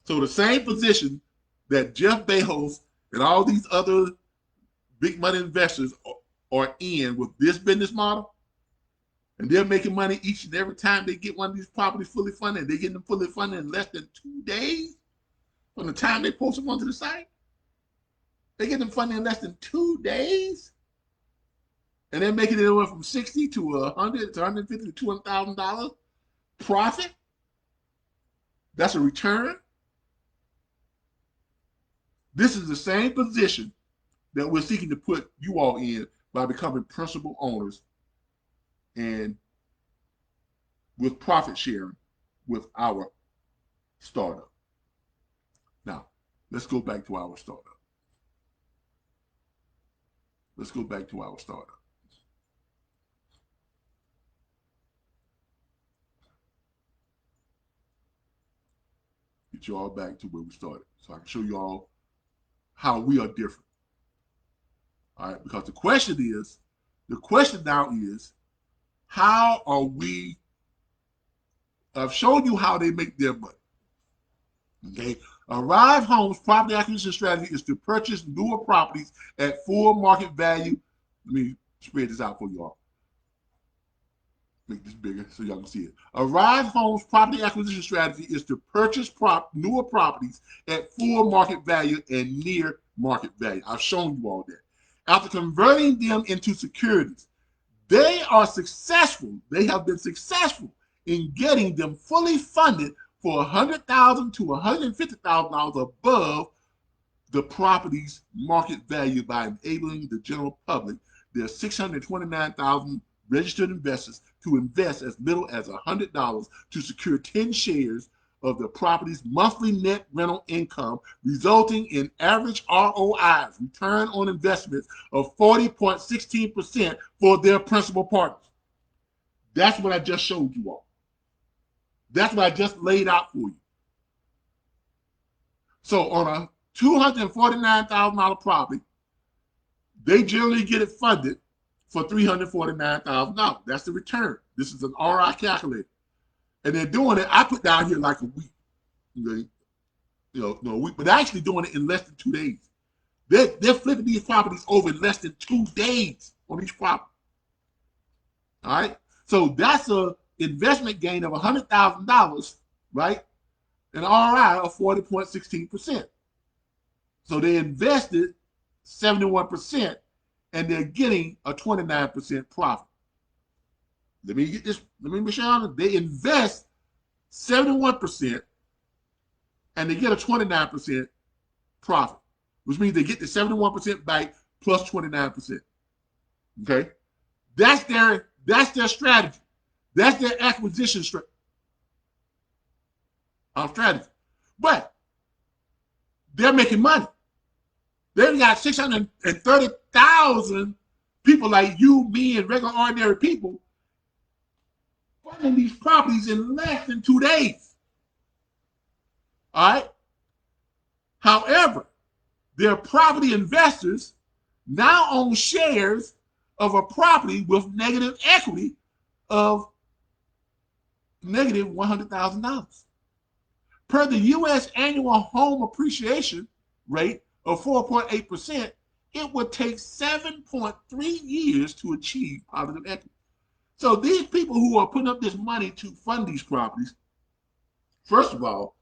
So the same position that Jeff Bezos and all these other big money investors are in with this business model, and they're making money each and every time they get one of these properties fully funded. They get them fully funded in less than 2 days from the time they post them onto the site. They get them funded in less than 2 days, and they're making it anywhere from $60,000 to $100,000 to $150,000 to $200,000 profit. That's a return. This is the same position that we're seeking to put you all in by becoming principal owners and with profit sharing with our startup. Now, let's go back to our startup. Get you all back to where we started so I can show you all how we are different. All right, because the question now is, how are we? I've shown you how they make their money. Okay, REI Homes' property acquisition strategy is to purchase newer properties at full market value. Let me spread this out for you all. Make this bigger so y'all can see it. REI Homes' property acquisition strategy is to purchase newer properties at full market value and near market value. I've shown you all that. After converting them into securities, they are successful. They have been successful in getting them fully funded for $100,000 to $150,000 above the property's market value by enabling the general public, their 629,000 registered investors, to invest as little as $100 to secure 10 shares of the property's monthly net rental income, resulting in average ROIs, return on investments, of 40.16% for their principal partners. That's what I just showed you all. That's what I just laid out for you. So on a $249,000 property, they generally get it funded for $349,000. That's the return. This is an RI calculator. And they're doing it, I put down here like a week. A week, but they're actually doing it in less than 2 days. They're flipping these properties over in less than 2 days on each property. All right? So that's an investment gain of $100,000, right? An RI of 40.16%. So they invested 71%, and they're getting a 29% profit. Let me get this. Let me make sure they invest 71%, and they get a 29% profit, which means they get the 71% back plus 29%. Okay, that's their strategy. That's their acquisition strategy. But they're making money. They've got 630,000 people like you, me, and regular ordinary people funding these properties in less than 2 days. All right? However, their property investors now own shares of a property with negative equity of negative $100,000. Per the U.S. annual home appreciation rate of 4.8%, it would take 7.3 years to achieve positive equity. So these people who are putting up this money to fund these properties, first of all,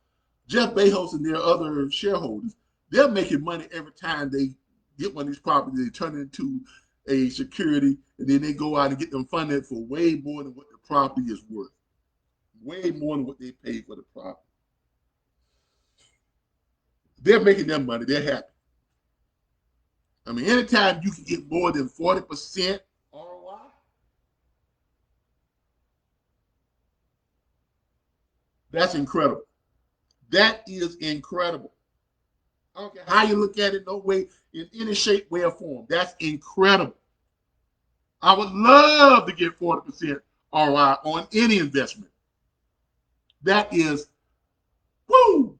Jeff Bezos and their other shareholders, they're making money every time they get one of these properties. They turn it into a security, and then they go out and get them funded for way more than what the property is worth. Way more than what they paid for the property. They're making their money. They're happy. I mean, anytime you can get more than 40% ROI, that's incredible. That is incredible. I don't care how you look at it, no way, in any shape, way, or form. That's incredible. I would love to get 40% ROI on any investment. That is, woo!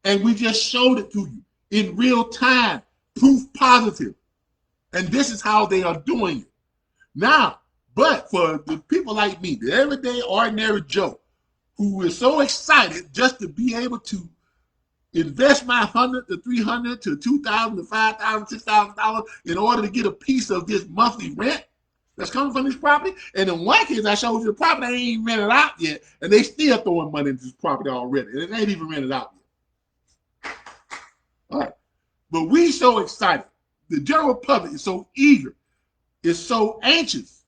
And we just showed it to you in real time, proof positive. And this is how they are doing it. Now, but for the people like me, the everyday ordinary Joe, who is so excited just to be able to invest my $100 to $300 to $2,000 to $5,000, $6,000 in order to get a piece of this monthly rent that's coming from this property. And in one case, I showed you the property ain't rented out yet, and they still throwing money into this property already, and it ain't even rented out yet. All right, but we so excited. The general public is so eager, is so anxious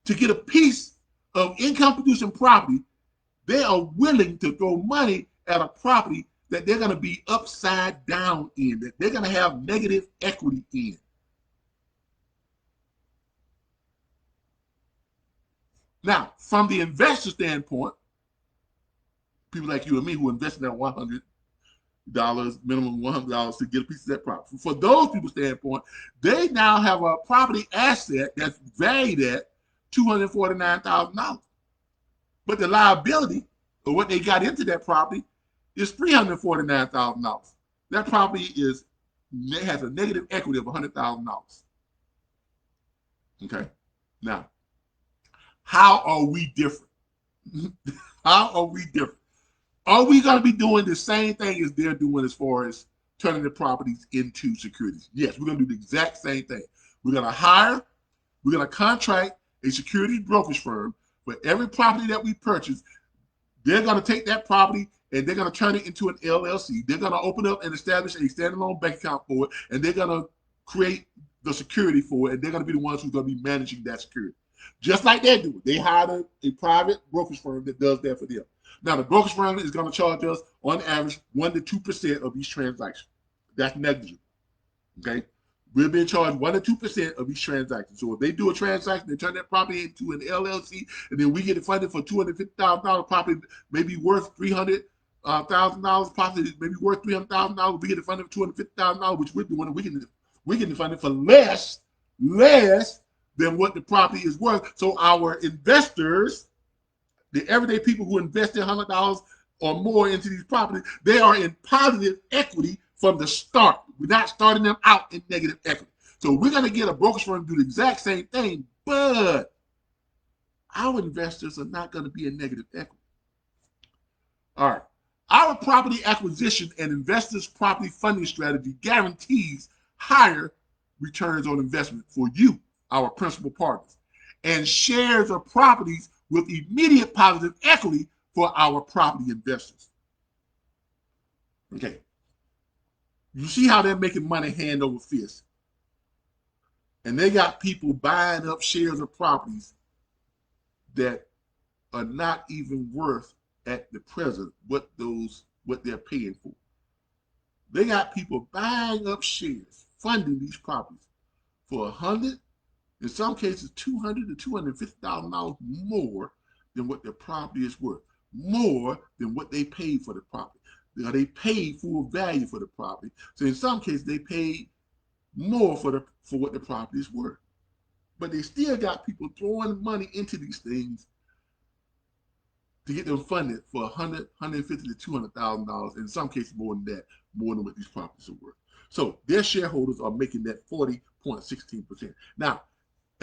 to get a piece of income-producing property. They are willing to throw money at a property that they're going to be upside down in, that they're going to have negative equity in. Now, from the investor standpoint, people like you and me who invest in that $100, minimum $100 to get a piece of that property. For those people's standpoint, they now have a property asset that's valued at $249,000. But the liability, or what they got into that property, is $349,000. That property has a negative equity of $100,000. Okay, now, how are we different? How are we different? Are we going to be doing the same thing as they're doing as far as turning the properties into securities? Yes, we're going to do the exact same thing. We're going to contract a securities brokerage firm for every property that we purchase. They're going to take that property and they're going to turn it into an LLC. They're going to open up and establish a standalone bank account for it, and they're going to create the security for it, and they're going to be the ones who are going to be managing that security. Just like they do. They hired a private brokerage firm that does that for them. Now, the brokerage firm is going to charge us, on average, 1% to 2% of each transaction. That's negligible. Okay? we're being charged 1 or 2% of each transaction. So if they do a transaction, they turn that property into an LLC, and then we get it funded for $250,000, property maybe worth $300,000, property maybe worth $300,000. We get it funded for $250,000, which we're doing. We get it funded for less than what the property is worth. So our investors, the everyday people who invest $100 or more into these properties, they are in positive equity from the start. We're not starting them out in negative equity. So we're going to get a brokerage firm to do the exact same thing, but our investors are not going to be in negative equity. All right. Our property acquisition and investors' property funding strategy guarantees higher returns on investment for you, our principal partners, and shares of properties with immediate positive equity for our property investors. Okay. You see how they're making money hand over fist. And they got people buying up shares of properties that are not even worth at the present what they're paying for. They got people buying up shares, funding these properties for $100, in some cases $200,000 to $250,000 more than what their property is worth, more than what they paid for the property. They paid full value for the property. So in some cases, they paid more for what the property is worth. But they still got people throwing money into these things to get them funded for $100,000, $150,000 to $200,000. In some cases, more than that, more than what these properties are worth. So their shareholders are making that 40.16%. Now,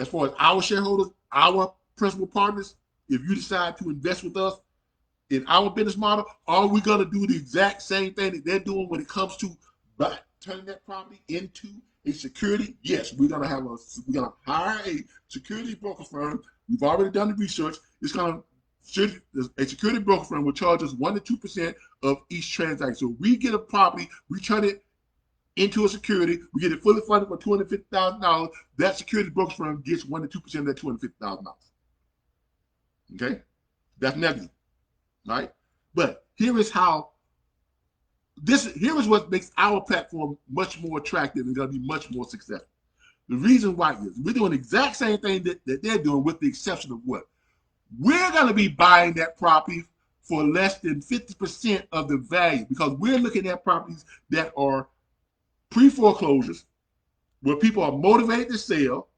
as far as our shareholders, our principal partners, if you decide to invest with us, in our business model, are we going to do the exact same thing that they're doing when it comes to turning that property into a security? Yes, we're going to hire a security broker firm. We've already done the research. A security broker firm will charge us 1 to 2% of each transaction. So we get a property, we turn it into a security, we get it fully funded for $250,000. That security broker firm gets 1 to 2% of that $250,000. Okay, that's negative. Right? But here is what makes our platform much more attractive and going to be much more successful. The reason why is we're doing the exact same thing that they're doing, with the exception of what? We're going to be buying that property for less than 50% of the value, because we're looking at properties that are pre-foreclosures, where people are motivated to sell.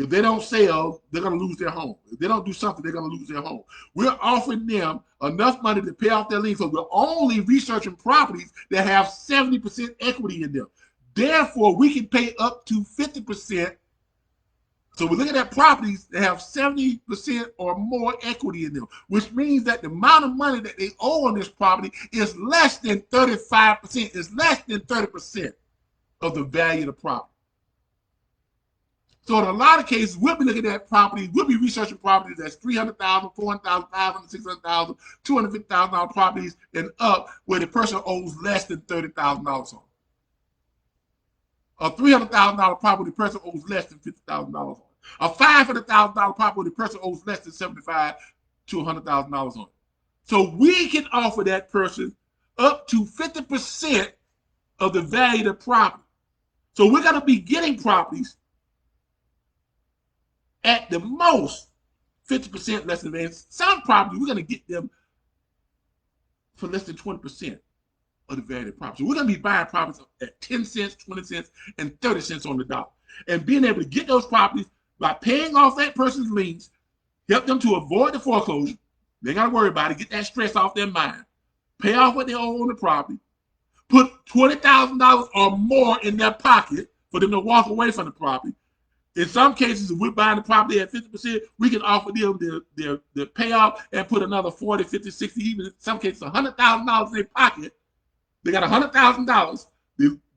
If they don't sell, they're going to lose their home. If they don't do something, they're going to lose their home. We're offering them enough money to pay off their lien, because we're only researching properties that have 70% equity in them. Therefore, we can pay up to 50%. So we're looking at properties that have 70% or more equity in them, which means that the amount of money that they owe on this property is less than 35%. It's less than 30% of the value of the property. So in a lot of cases, we'll be looking at properties, we'll be researching properties that's $300,000, $400,000, $500,000, $600,000, $250,000 properties and up, where the person owes less than $30,000 on. A $300,000 property, the person owes less than $50,000 on. A $500,000 property, the person owes less than $75,000 to $100,000 on. So we can offer that person up to 50% of the value of the property. So we're going to be getting properties at the most 50% less than value. Some properties, we're going to get them for less than 20% of the value of the property. So we're going to be buying properties at 10 cents, 20 cents, and 30 cents on the dollar. And being able to get those properties by paying off that person's liens, help them to avoid the foreclosure. They got to worry about it, get that stress off their mind, pay off what they owe on the property, put $20,000 or more in their pocket for them to walk away from the property. In some cases, if we're buying the property at 50%, we can offer them the payoff and put another 40, 50, 60, even in some cases $100,000 in their pocket. They got $100,000.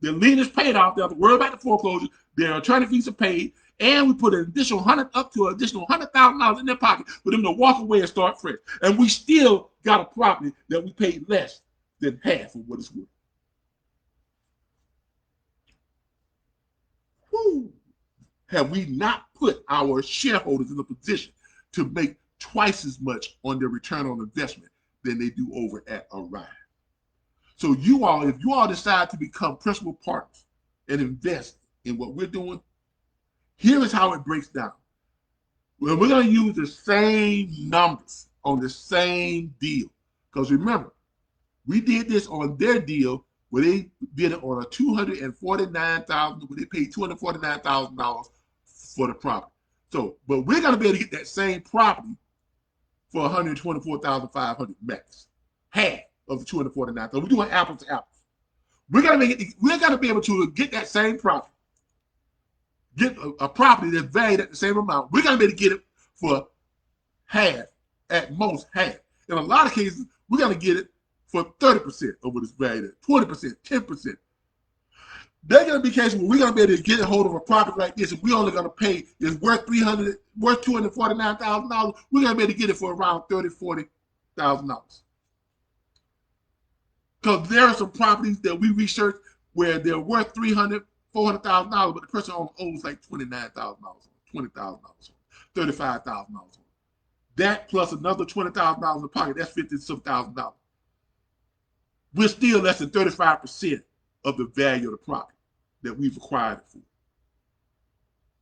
Their lien is paid off. They don't have to worry about the foreclosure. Their attorney fees are paid. And we put an additional $100,000 in their pocket for them to walk away and start fresh. And we still got a property that we paid less than half of what it's worth. Whew. Have we not put our shareholders in a position to make twice as much on their return on investment than they do over at REI? So if you all decide to become principal partners and invest in what we're doing, here is how it breaks down. Well, we're going to use the same numbers on the same deal. Because remember, we did this on their deal where they did it on a $249,000, where they paid $249,000 for the property. So, but we're going to be able to get that same property for $124,500 max, half of the $249,000. We're doing apples to apples. We're going to be able to get that same property, get a property that's valued at the same amount. We're going to be able to get it for half, at most half. In a lot of cases, we're going to get it for 30% of what it's valued at, 20%, 10%. There's going to be cases where we're going to be able to get a hold of a property like this, and we're only going to pay, it's worth $249,000. We're going to be able to get it for around $30,000, $40,000. Because there are some properties that we researched where they're worth $300,000, $400,000, but the person owes like $29,000, $20,000, $35,000. That plus another $20,000 in the pocket, that's $50,000. We're still less than 35% of the value of the property that we've acquired it for.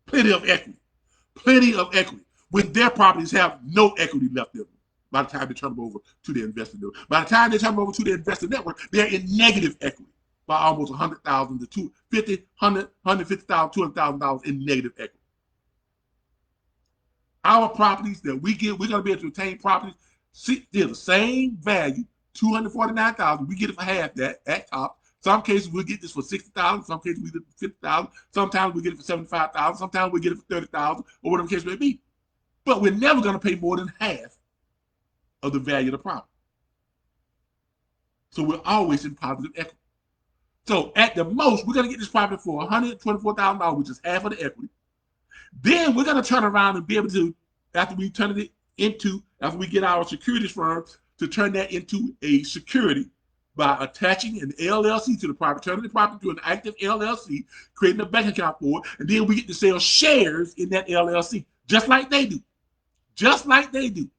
Plenty of equity. Plenty of equity. When their properties have no equity left in them by the time they turn them over to the investor network. By the time they turn them over to the investor network, they're in negative equity by almost $100,000 to $50,000, $150,000, $200,000 in negative equity. Our properties that we get, we're going to be able to obtain properties, they're the same value, $249,000. We get it for half that at top. Some cases we'll get this for $60,000. Some cases we get it for $50,000. Sometimes we get it for $75,000. Sometimes we get it for $30,000, or whatever the case may be. But we're never going to pay more than half of the value of the property. So we're always in positive equity. So at the most, we're going to get this property for $124,000, which is half of the equity. Then we're going to turn around and be able to, after we get our securities firm to turn that into a security by attaching an LLC to the property, turning the property to an active LLC, creating a bank account for it, and then we get to sell shares in that LLC, just like they do. Just like they do.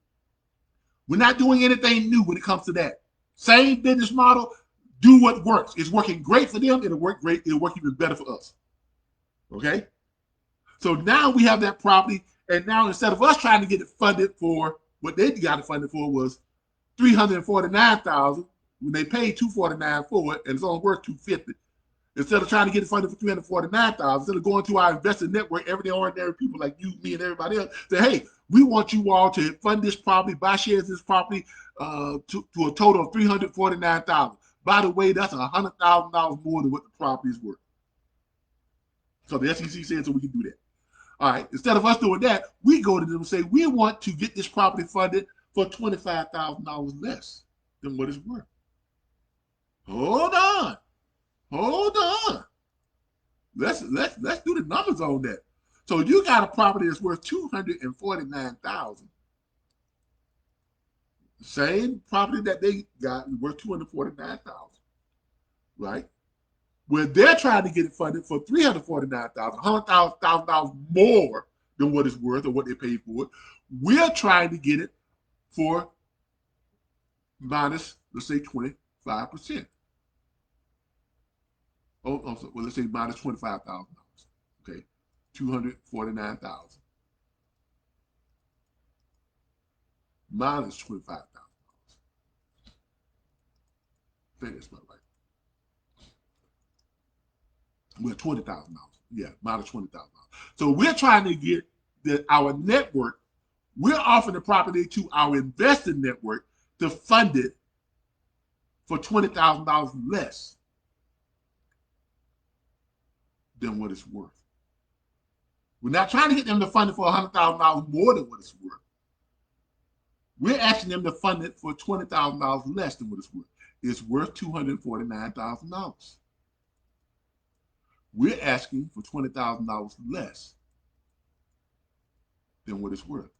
We're not doing anything new when it comes to that. Same business model, do what works. It's working great for them, it'll work great, it'll work even better for us. Okay? So now we have that property, and now instead of us trying to get it funded for what they got it funded for was $349,000 when they paid $249,000 for it, and it's only worth $250,000. Instead of trying to get it funded for $349,000, instead of going to our investor network, everyday ordinary people like you, me, and everybody else, say, hey, we want you all to fund this property, buy shares of this property to a total of $349,000. By the way, that's $100,000 more than what the property is worth. So the SEC said so we can do that. All right, instead of us doing that, we go to them and say, we want to get this property funded for $25,000 less than what it's worth. Hold on. Hold on. Let's do the numbers on that. So you got a property that's worth $249,000. Same property that they got is worth $249,000, right? Where they're trying to get it funded for $349,000, $100,000 more than what it's worth or what they paid for it. We're trying to get it for minus, let's say, 25%. Well, let's say minus $25,000. Okay, $249,000 minus $25,000. I think that's about right. We're $20,000. Yeah, minus $20,000. So we're trying to get our network. We're offering the property to our investor network to fund it for $20,000 less than what it's worth. We're not trying to get them to fund it for $100,000 more than what it's worth. We're asking them to fund it for $20,000 less than what it's worth. It's worth $249,000. We're asking for $20,000 less than what it's worth.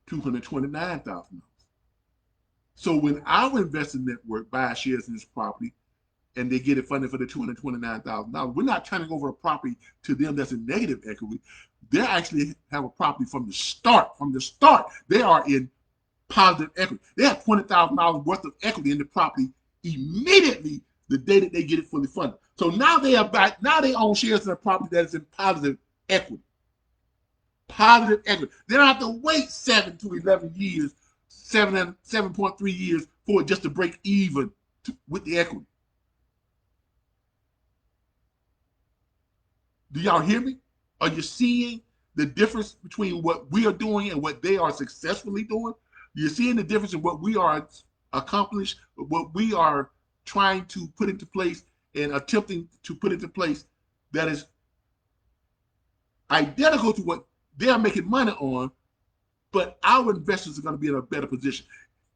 $229,000. So when our investor network buys shares in this property and they get it funded for the $229,000, we're not turning over a property to them that's in negative equity. They actually have a property from the start. From the start, they are in positive equity. They have $20,000 worth of equity in the property immediately the day that they get it fully funded. So now they own shares in a property that is in positive equity. Positive equity. They don't have to wait 7 to 11 years, 7.3 years for it just to break even with the equity. Do y'all hear me? Are you seeing the difference between what we are doing and what they are successfully doing? You're seeing the difference in what we are accomplished, what we are trying to put into place and attempting to put into place that is identical to what they're making money on, but our investors are going to be in a better position.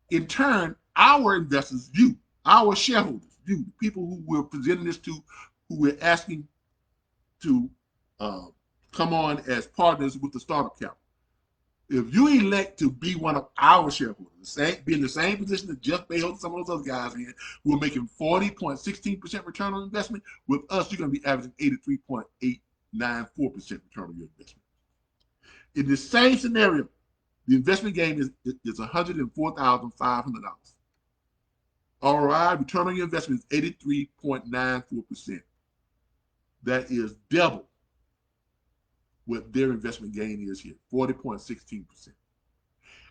In turn, our investors, you, our shareholders, you, the people who we're presenting this to, who we're asking to come on as partners with the startup capital. If you elect to be one of our shareholders, be in the same position that Jeff Bezos and some of those other guys in, who are making 40.16% return on investment, with us, you're going to be averaging 83.894% return on your investment. In the same scenario, the investment game is $104,500. ROI, return on your investment, is 83.94%. That is double what their investment gain is here, 40.16%.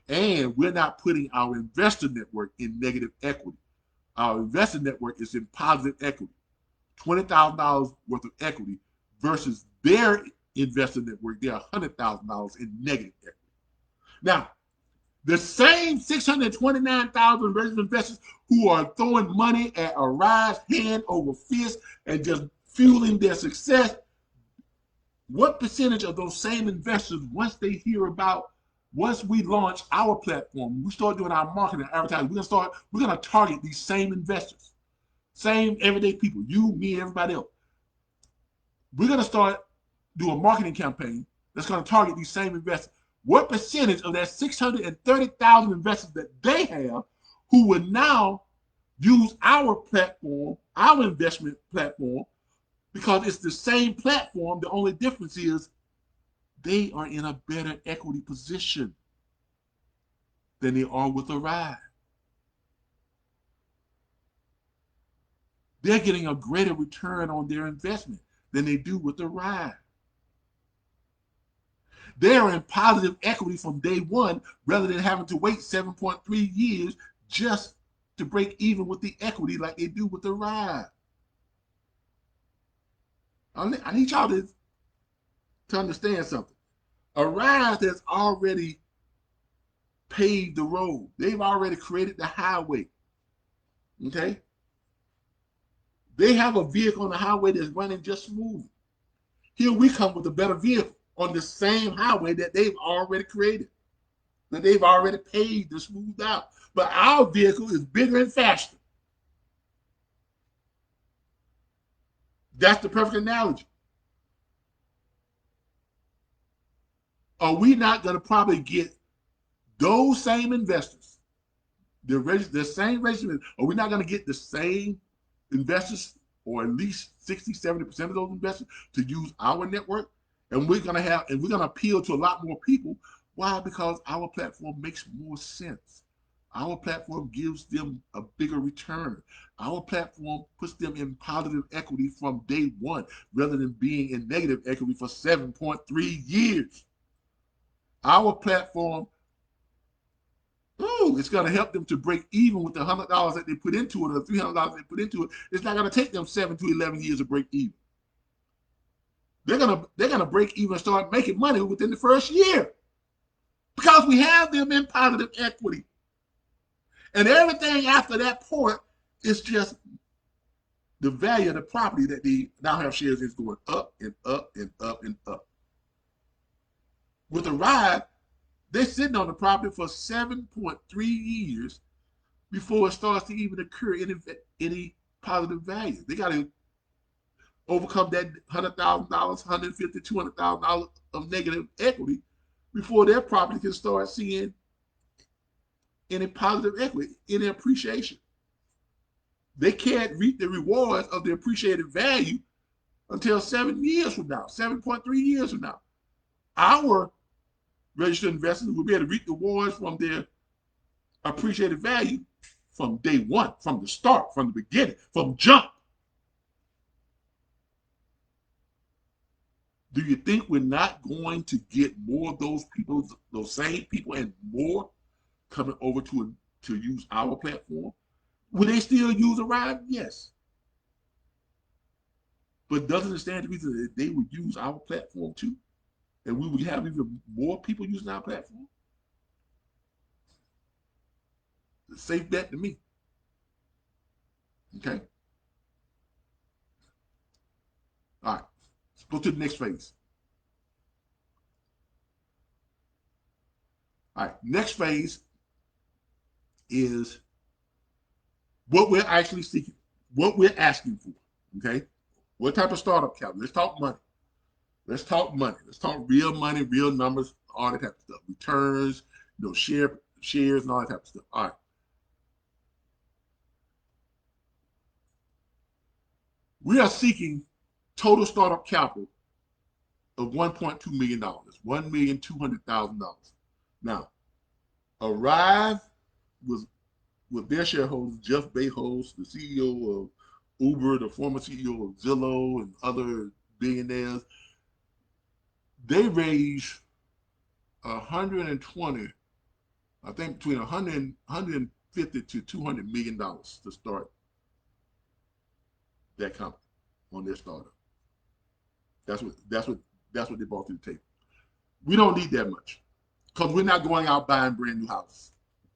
And we're not putting our investor network in negative equity. Our investor network is in positive equity, $20,000 worth of equity versus their investor network, they're $100,000 in negative equity. Now, the same 629,000 registered investors who are throwing money at REI's hand over fist and just fueling their success, what percentage of those same investors, once we launch our platform, we start doing our marketing and advertising, we're going to target these same investors, same everyday people, you, me, everybody else. We're going to start do a marketing campaign that's going to target these same investors. What percentage of that 630,000 investors that they have who will now use our platform, our investment platform, because it's the same platform, the only difference is they are in a better equity position than they are with REI. They're getting a greater return on their investment than they do with REI. They are in positive equity from day one rather than having to wait 7.3 years just to break even with the equity like they do with REI. I need y'all to understand something. REI has already paved the road. They've already created the highway. Okay? They have a vehicle on the highway that's running just smooth. Here we come with a better vehicle on the same highway that they've already created, that they've already paved and smoothed out. But our vehicle is bigger and faster. That's the perfect analogy. Are we not going to probably get those same investors, the same registered, are we not going to get the same investors, or at least 60, 70% of those investors, to use our network? And we're going to appeal to a lot more people. Why? Because our platform makes more sense. Our platform gives them a bigger return. Our platform puts them in positive equity from day one, rather than being in negative equity for 7.3 years. Our platform, it's going to help them to break even with the $100 that they put into it, or the $300 they put into it. It's not going to take them 7 to 11 years to break even. They're gonna break even and start making money within the first year, because we have them in positive equity. And everything after that point is just the value of the property that they now have shares is going up and up and up and up. With REI, they're sitting on the property for 7.3 years before it starts to even occur any positive value. They got to overcome that $100,000, $150,000, $200,000 of negative equity before their property can start seeing any positive equity, any appreciation. They can't reap the rewards of the appreciated value until 7 years from now, 7.3 years from now. Our registered investors will be able to reap the rewards from their appreciated value from day one, from the start, from the beginning, from jump. Do you think we're not going to get more of those people, those same people, and more coming over to use our platform? Will they still use REI? Yes. But doesn't it stand to reason that they would use our platform too? And we would have even more people using our platform? It's a safe bet to me. Okay? All right. Let's go to the next phase. All right. Next phase is what we're actually seeking, what we're asking for. Okay? What type of startup capital? Let's talk money. Let's talk money. Let's talk real money, real numbers, all that type of stuff. Returns, shares, and all that type of stuff. All right. We are seeking total startup capital of $1.2 million, $1,200,000. Now, Arrive with their shareholders, Jeff Bezos, the CEO of Uber, the former CEO of Zillow, and other billionaires, they raised 120, I think between 150 to $200 million to start that company on their startup. That's what they brought to the table. We don't need that much because we're not going out buying brand new houses.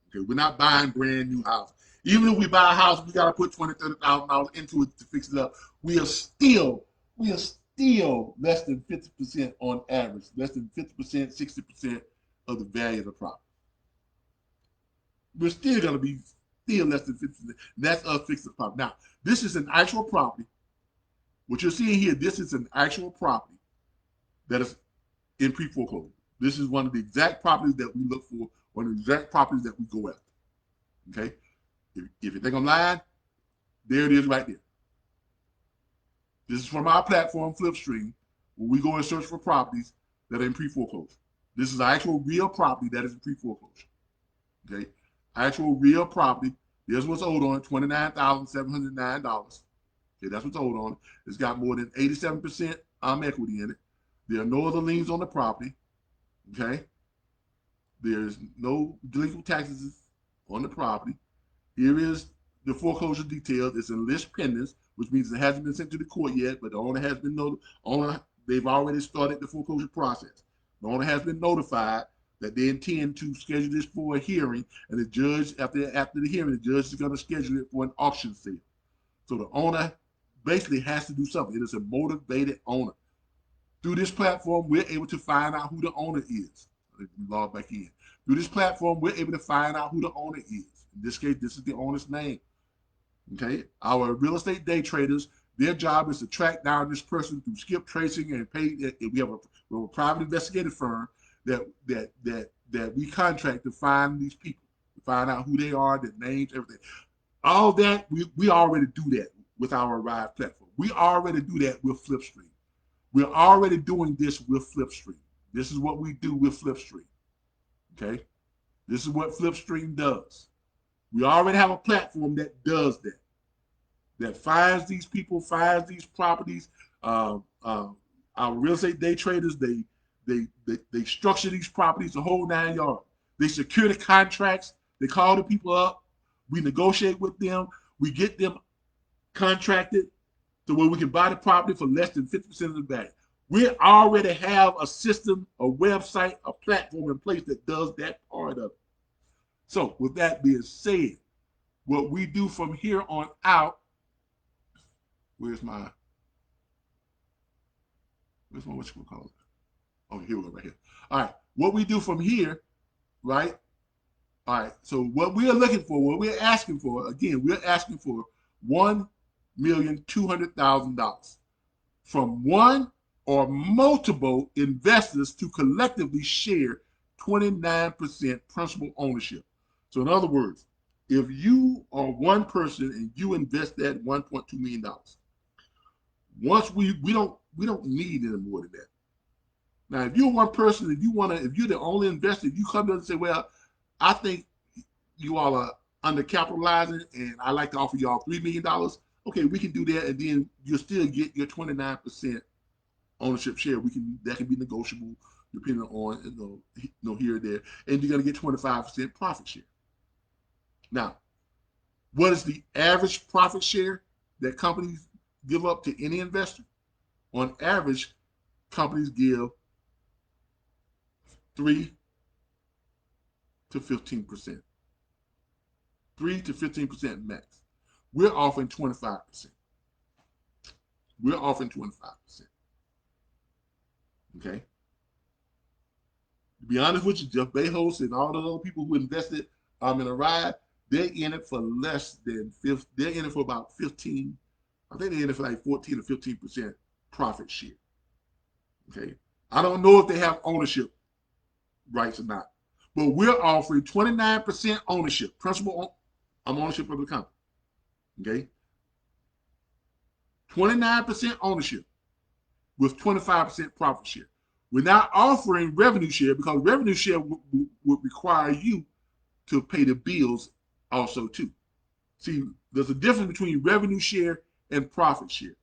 Okay, we're not buying brand new houses. Even if we buy a house, we got to put $20,000, $30,000 into it to fix it up. We are still less than 50% on average, less than 50%, 60% of the value of the property. We're still going to be less than 50%. That's us fixing the property. Now, this is an actual property. What you're seeing here, this is an actual property that is in pre-foreclosure. This is one of the exact properties that we look for, one of the exact properties that we go after. Okay? If you think I'm lying, there it is right there. This is from our platform, Flipstream, where we go and search for properties that are in pre-foreclosure. This is actual real property that is in pre-foreclosure. Okay? Actual real property. Here's what's owed on it, $29,709. Okay, that's what's owed on it. It's got more than 87% equity in it. There are no other liens on the property. Okay? There's no delinquent taxes on the property. Here is the foreclosure details. It's in list pendants, which means it hasn't been sent to the court yet, but the owner has been notified. They've already started the foreclosure process. The owner has been notified that they intend to schedule this for a hearing, and the judge, after the hearing, the judge is going to schedule it for an auction sale. So the owner basically has to do something. It is a motivated owner. Through this platform, we're able to find out who the owner is. Let me log back in. Through this platform, we're able to find out who the owner is. In this case, this is the owner's name. Okay? Our real estate day traders, their job is to track down this person through skip tracing and pay. We have a private investigative firm that we contract to find these people, to find out who they are, their names, everything. All that, we already do that with our REI platform. We already do that with Flipstream. We're already doing this with Flipstream. This is what we do with Flipstream. Okay? This is what Flipstream does. We already have a platform that does that. That finds these people, finds these properties. Our real estate day traders, they structure these properties the whole 9 yards. They secure the contracts. They call the people up. We negotiate with them. We get them contracted to where we can buy the property for less than 50% of the value. We already have a system, a website, a platform in place that does that part of it. So with that being said, what we do from here on out, where's my what you gonna call it? Oh, here we go, right here. All right, what we do from here, right? All right, so what we are looking for, what we're asking for, again, we're asking for $1,200,000 from one or multiple investors to collectively share 29% principal ownership. So in other words, if you are one person and you invest that $1.2 million, once we don't need any more than that. Now, if you're one person, if you're the only investor, if you come to us and say, well, I think you all are undercapitalizing and I'd like to offer y'all $3 million, okay, we can do that, and then you'll still get your 29% ownership share, that can be negotiable depending on here or there, and you're going to get 25% profit share. Now, what is the average profit share that companies give up to any investor? On average, companies give 3 to 15%. 3 to 15% max. We're offering 25%. We're offering 25%. Okay? To be honest with you, Jeff Bezos and all the other people who invested in a ride, they're in it for less than they're in it for about 15. I think they're in it for like 14 or 15% profit share. Okay? I don't know if they have ownership rights or not, but we're offering 29% ownership, principal ownership of the company. Okay? 29% ownership with 25% profit share. We're not offering revenue share because revenue share would require you to pay the bills also too. See, there's a difference between revenue share and profit share.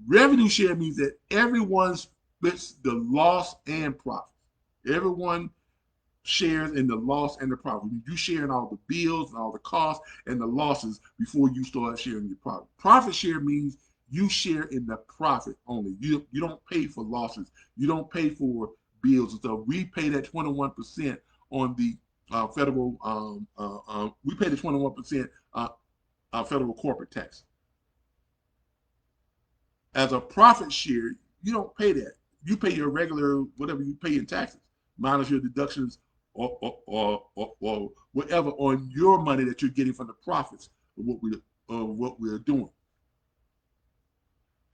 Revenue share means that everyone splits the loss and profit. Everyone shares in the loss and the profit. You share in all the bills and all the costs and the losses before you start sharing your profit. Profit share means you share in the profit only. You don't pay for losses. You don't pay for bills and stuff. We pay that 21% on the federal. We pay the 21% federal corporate tax. As a profit share, you don't pay that. You pay your regular whatever you pay in taxes, minus your deductions or whatever on your money that you're getting from the profits of what we're doing.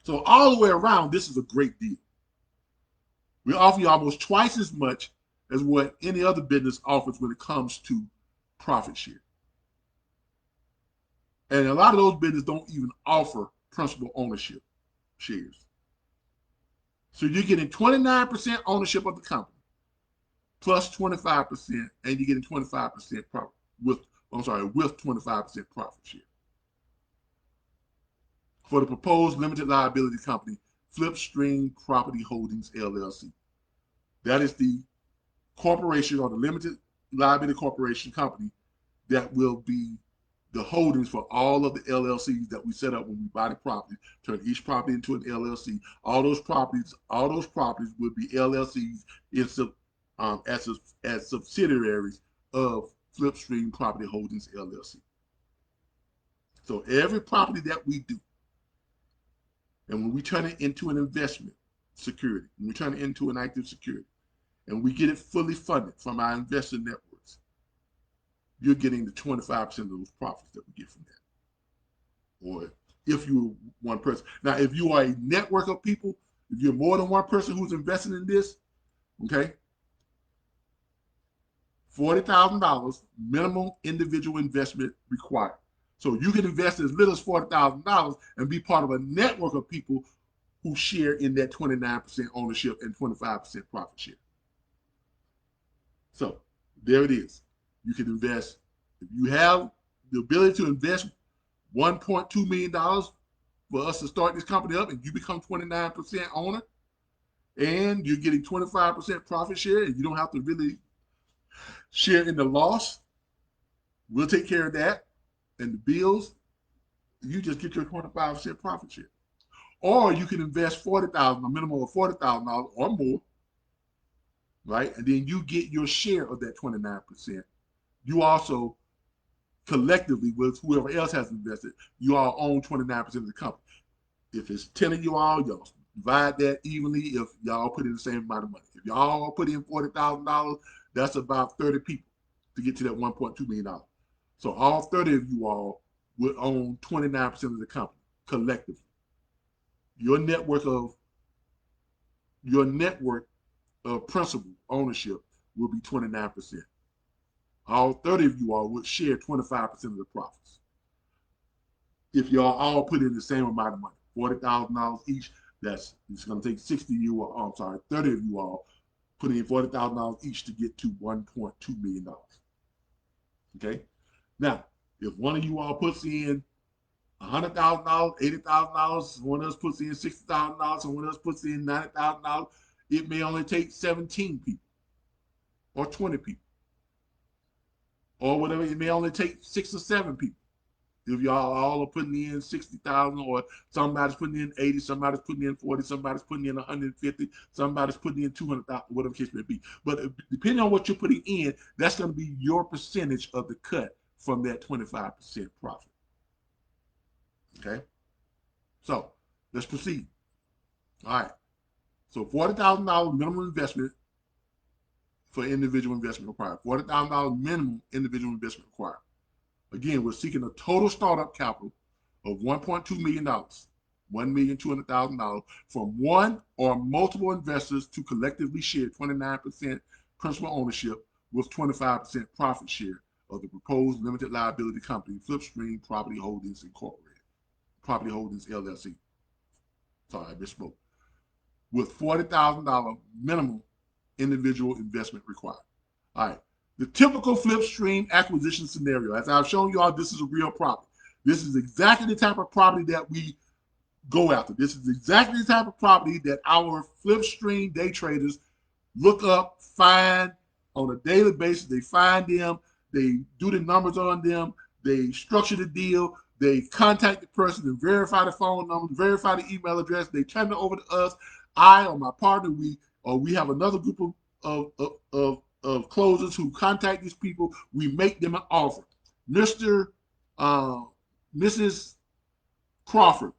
So all the way around, this is a great deal. We offer you almost twice as much as what any other business offers when it comes to profit share. And a lot of those businesses don't even offer principal ownership shares. So you're getting 29% ownership of the company plus 25%, and you're getting 25% profit with 25% profit share. For the proposed limited liability company, Flipstream Property Holdings, LLC. That is the corporation or the limited liability corporation company that will be the holdings for all of the LLCs that we set up when we buy the property, turn each property into an LLC. All those properties will be LLCs as subsidiaries of Flipstream Property Holdings, LLC. So every property that we do, and when we turn it into an investment security, when we turn it into an active security, and we get it fully funded from our investor networks, you're getting the 25% of those profits that we get from that. Or if you're one person. Now, if you are a network of people, if you're more than one person who's investing in this, okay, $40,000 minimum individual investment required. So you can invest as little as $40,000 and be part of a network of people who share in that 29% ownership and 25% profit share. So there it is. You can invest. If you have the ability to invest $1.2 million for us to start this company up, and you become 29% owner, and you're getting 25% profit share, and you don't have to really share in the loss, we'll take care of that. And the bills, you just get your 25% profit share. Or you can invest $40,000, a minimum of $40,000 or more, right? And then you get your share of that 29%. You also collectively with whoever else has invested, you all own 29% of the company. If it's 10 of you all, y'all divide that evenly if y'all put in the same amount of money. If y'all put in $40,000, that's about 30 people to get to that $1.2 million. So all 30 of you all would own 29% of the company collectively. Your network of principal ownership will be 29%. All 30 of you all would share 25% of the profits. If y'all all put in the same amount of money, $40,000 each, it's going to take 30 of you all put in $40,000 each to get to $1.2 million. Okay? Now, if one of you all puts in $100,000, $80,000. Someone else puts in $60,000. Someone else puts in $90,000. It may only take 17 people or 20 people or whatever. It may only take 6 or 7 people. If y'all all are putting in 60,000, or somebody's putting in 80, somebody's putting in 40, somebody's putting in 150, somebody's putting in 200,000, whatever the case may be. But depending on what you're putting in, that's going to be your percentage of the cut from that 25% profit. Okay? So let's proceed. All right. So $40,000 minimum investment for individual investment required. $40,000 minimum individual investment required. Again, we're seeking a total startup capital of $1.2 million, $1,200,000 from one or multiple investors to collectively share 29% principal ownership with 25% profit share of the proposed limited liability company, Flipstream Property Holdings Incorporated, Property Holdings LLC. Sorry, I misspoke. With $40,000 minimum individual investment required. All right. The typical Flipstream acquisition scenario, as I've shown you all, this is a real property. This is exactly the type of property that we go after. This is exactly the type of property that our Flipstream day traders look up, find on a daily basis. They find them, they do the numbers on them, they structure the deal, they contact the person and verify the phone number, verify the email address, they turn it over to us. I or my partner, we have another group of closers who contact these people. We make them an offer. Mrs. Crawford,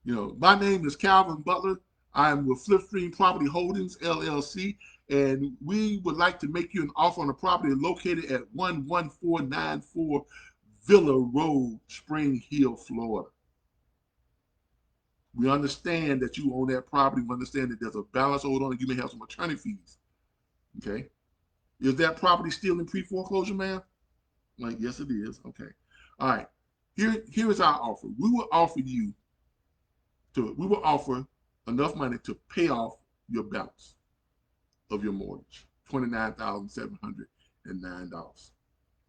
my name is Calvin Butler. I'm with Flipstream Property Holdings, LLC, and we would like to make you an offer on a property located at 11494 Villa Road, Spring Hill, Florida. We understand that you own that property. We understand that there's a balance owed on it. You may have some attorney fees. Okay. Is that property still in pre-foreclosure, ma'am? Like, yes, it is. Okay. All right. Here is our offer. We will offer enough money to pay off your balance of your mortgage, $29,709.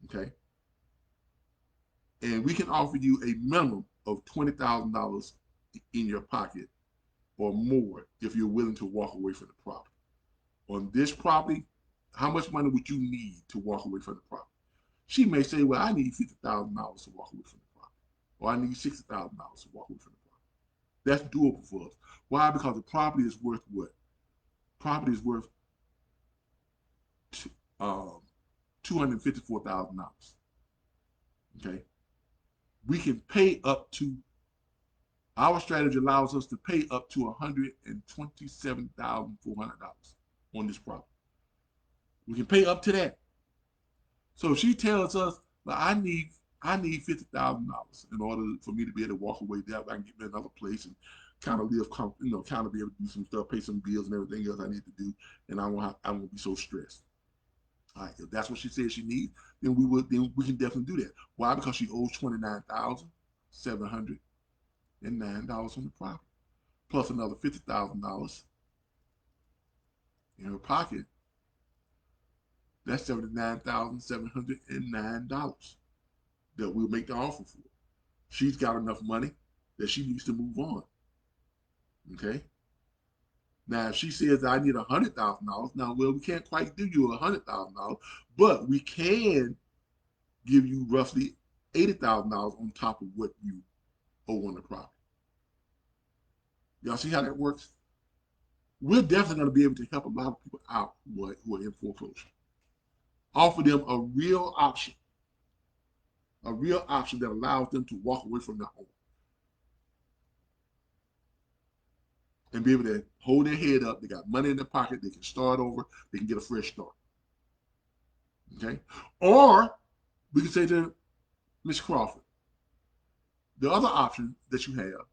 Okay. And we can offer you a minimum of $20,000 in your pocket or more if you're willing to walk away from the property. On this property, how much money would you need to walk away from the property? She may say, well, I need $50,000 to walk away from the property, or I need $60,000 to walk away from the property. That's doable for us. Why? Because the property is worth what? Property is worth $254,000. Okay? We can pay up to, our strategy allows us to pay up to $127,400 on this property. We can pay up to that. So if she tells us, well, I need $50,000 in order for me to be able to walk away there, I can get me another place and kind of live, kind of be able to do some stuff, pay some bills and everything else I need to do, and I won't be so stressed. All right, if that's what she says she needs, then we can definitely do that. Why? Because she owes $29,709 on the property, plus another $50,000 in her pocket. That's $79,709 that we'll make the offer for. She's got enough money that she needs to move on. Okay. Now, if she says I need $100,000, now, well, we can't quite give you $100,000, but we can give you roughly $80,000 on top of what you owe on the property. Y'all see how that works? We're definitely going to be able to help a lot of people out who are in foreclosure. Offer them a real option that allows them to walk away from their home and be able to hold their head up. They got money in their pocket. They can start over. They can get a fresh start. Okay? Or we can say to Ms. Crawford, the other option that you have,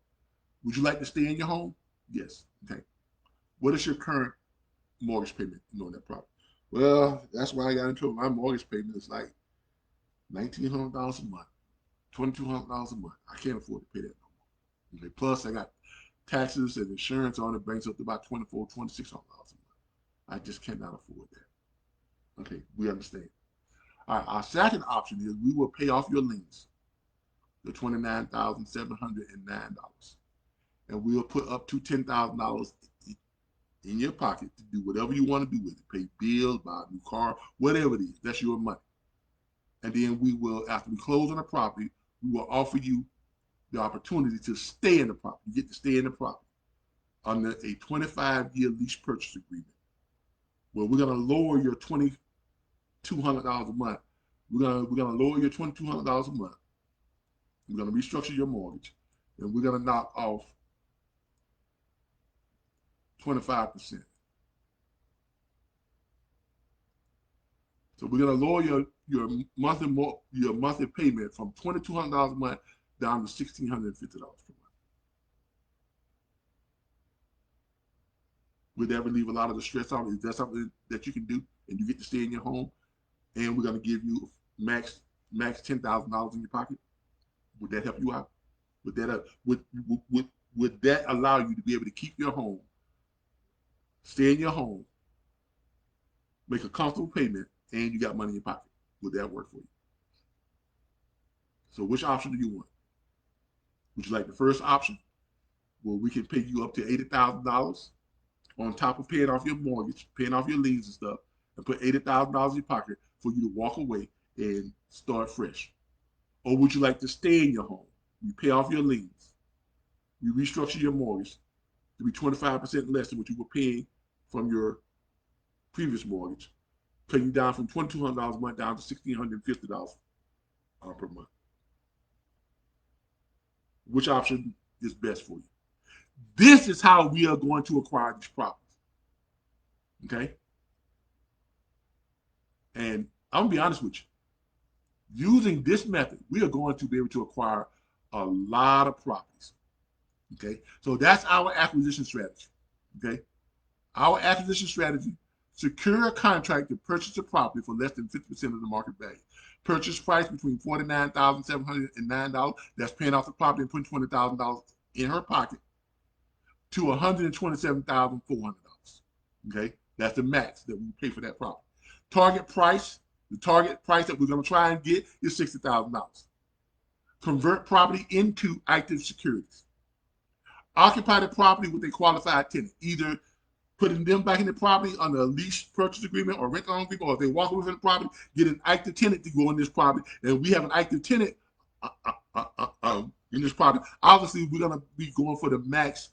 would you like to stay in your home? Yes. Okay. What is your current mortgage payment on that property? Well, that's why I got into it. My mortgage payment is like $1,900 a month, $2,200 a month. I can't afford to pay that no more. Okay. Plus, I got taxes and insurance on it, brings up to about $2,400, $2,600 a month. I just cannot afford that. Okay, we understand. All right, our second option is we will pay off your liens. the $29,709. And we'll put up to $10,000 in your pocket to do whatever you want to do with it. Pay bills, buy a new car, whatever it is. That's your money. And then we will, after we close on the property, we will offer you the opportunity to stay in the property. You get to stay in the property under a 25-year lease purchase agreement, where we're going to lower your $2,200 a month. We're gonna lower your $2,200 a month. We're going to restructure your mortgage, and we're going to knock off 25%. So we're going to lower your monthly payment from $2,200 a month down to $1,650 per month. Would that relieve a lot of the stress out? Is that something that you can do and you get to stay in your home? And we're going to give you max $10,000 in your pocket. Would that help you out? Would that allow you to be able to keep your home, stay in your home, make a comfortable payment, and you got money in your pocket? Would that work for you? So which option do you want? Would you like the first option, where we can pay you up to $80,000 on top of paying off your mortgage, paying off your liens and stuff, and put $80,000 in your pocket for you to walk away and start fresh? Or would you like to stay in your home? You pay off your liens, you restructure your mortgage to be 25% less than what you were paying from your previous mortgage, pay you down from $2,200 a month down to $1,650 per month. Which option is best for you? This is how we are going to acquire these properties. Okay? And I'm going to be honest with you. Using this method, we are going to be able to acquire a lot of properties. Okay? So that's our acquisition strategy. Okay? Our acquisition strategy: secure a contract to purchase a property for less than 50% of the market value. Purchase price between $49,709, that's paying off the property and putting $20,000 in her pocket, to $127,400. Okay? That's the max that we pay for that property. Target price, the target price that we're going to try and get is $60,000. Convert property into active securities. Occupy the property with a qualified tenant, either putting them back in the property under a lease purchase agreement or rent on agreement, or if they walk away from the property, get an active tenant to go in this property. And we have an active tenant in this property. Obviously, we're going to be going for the max,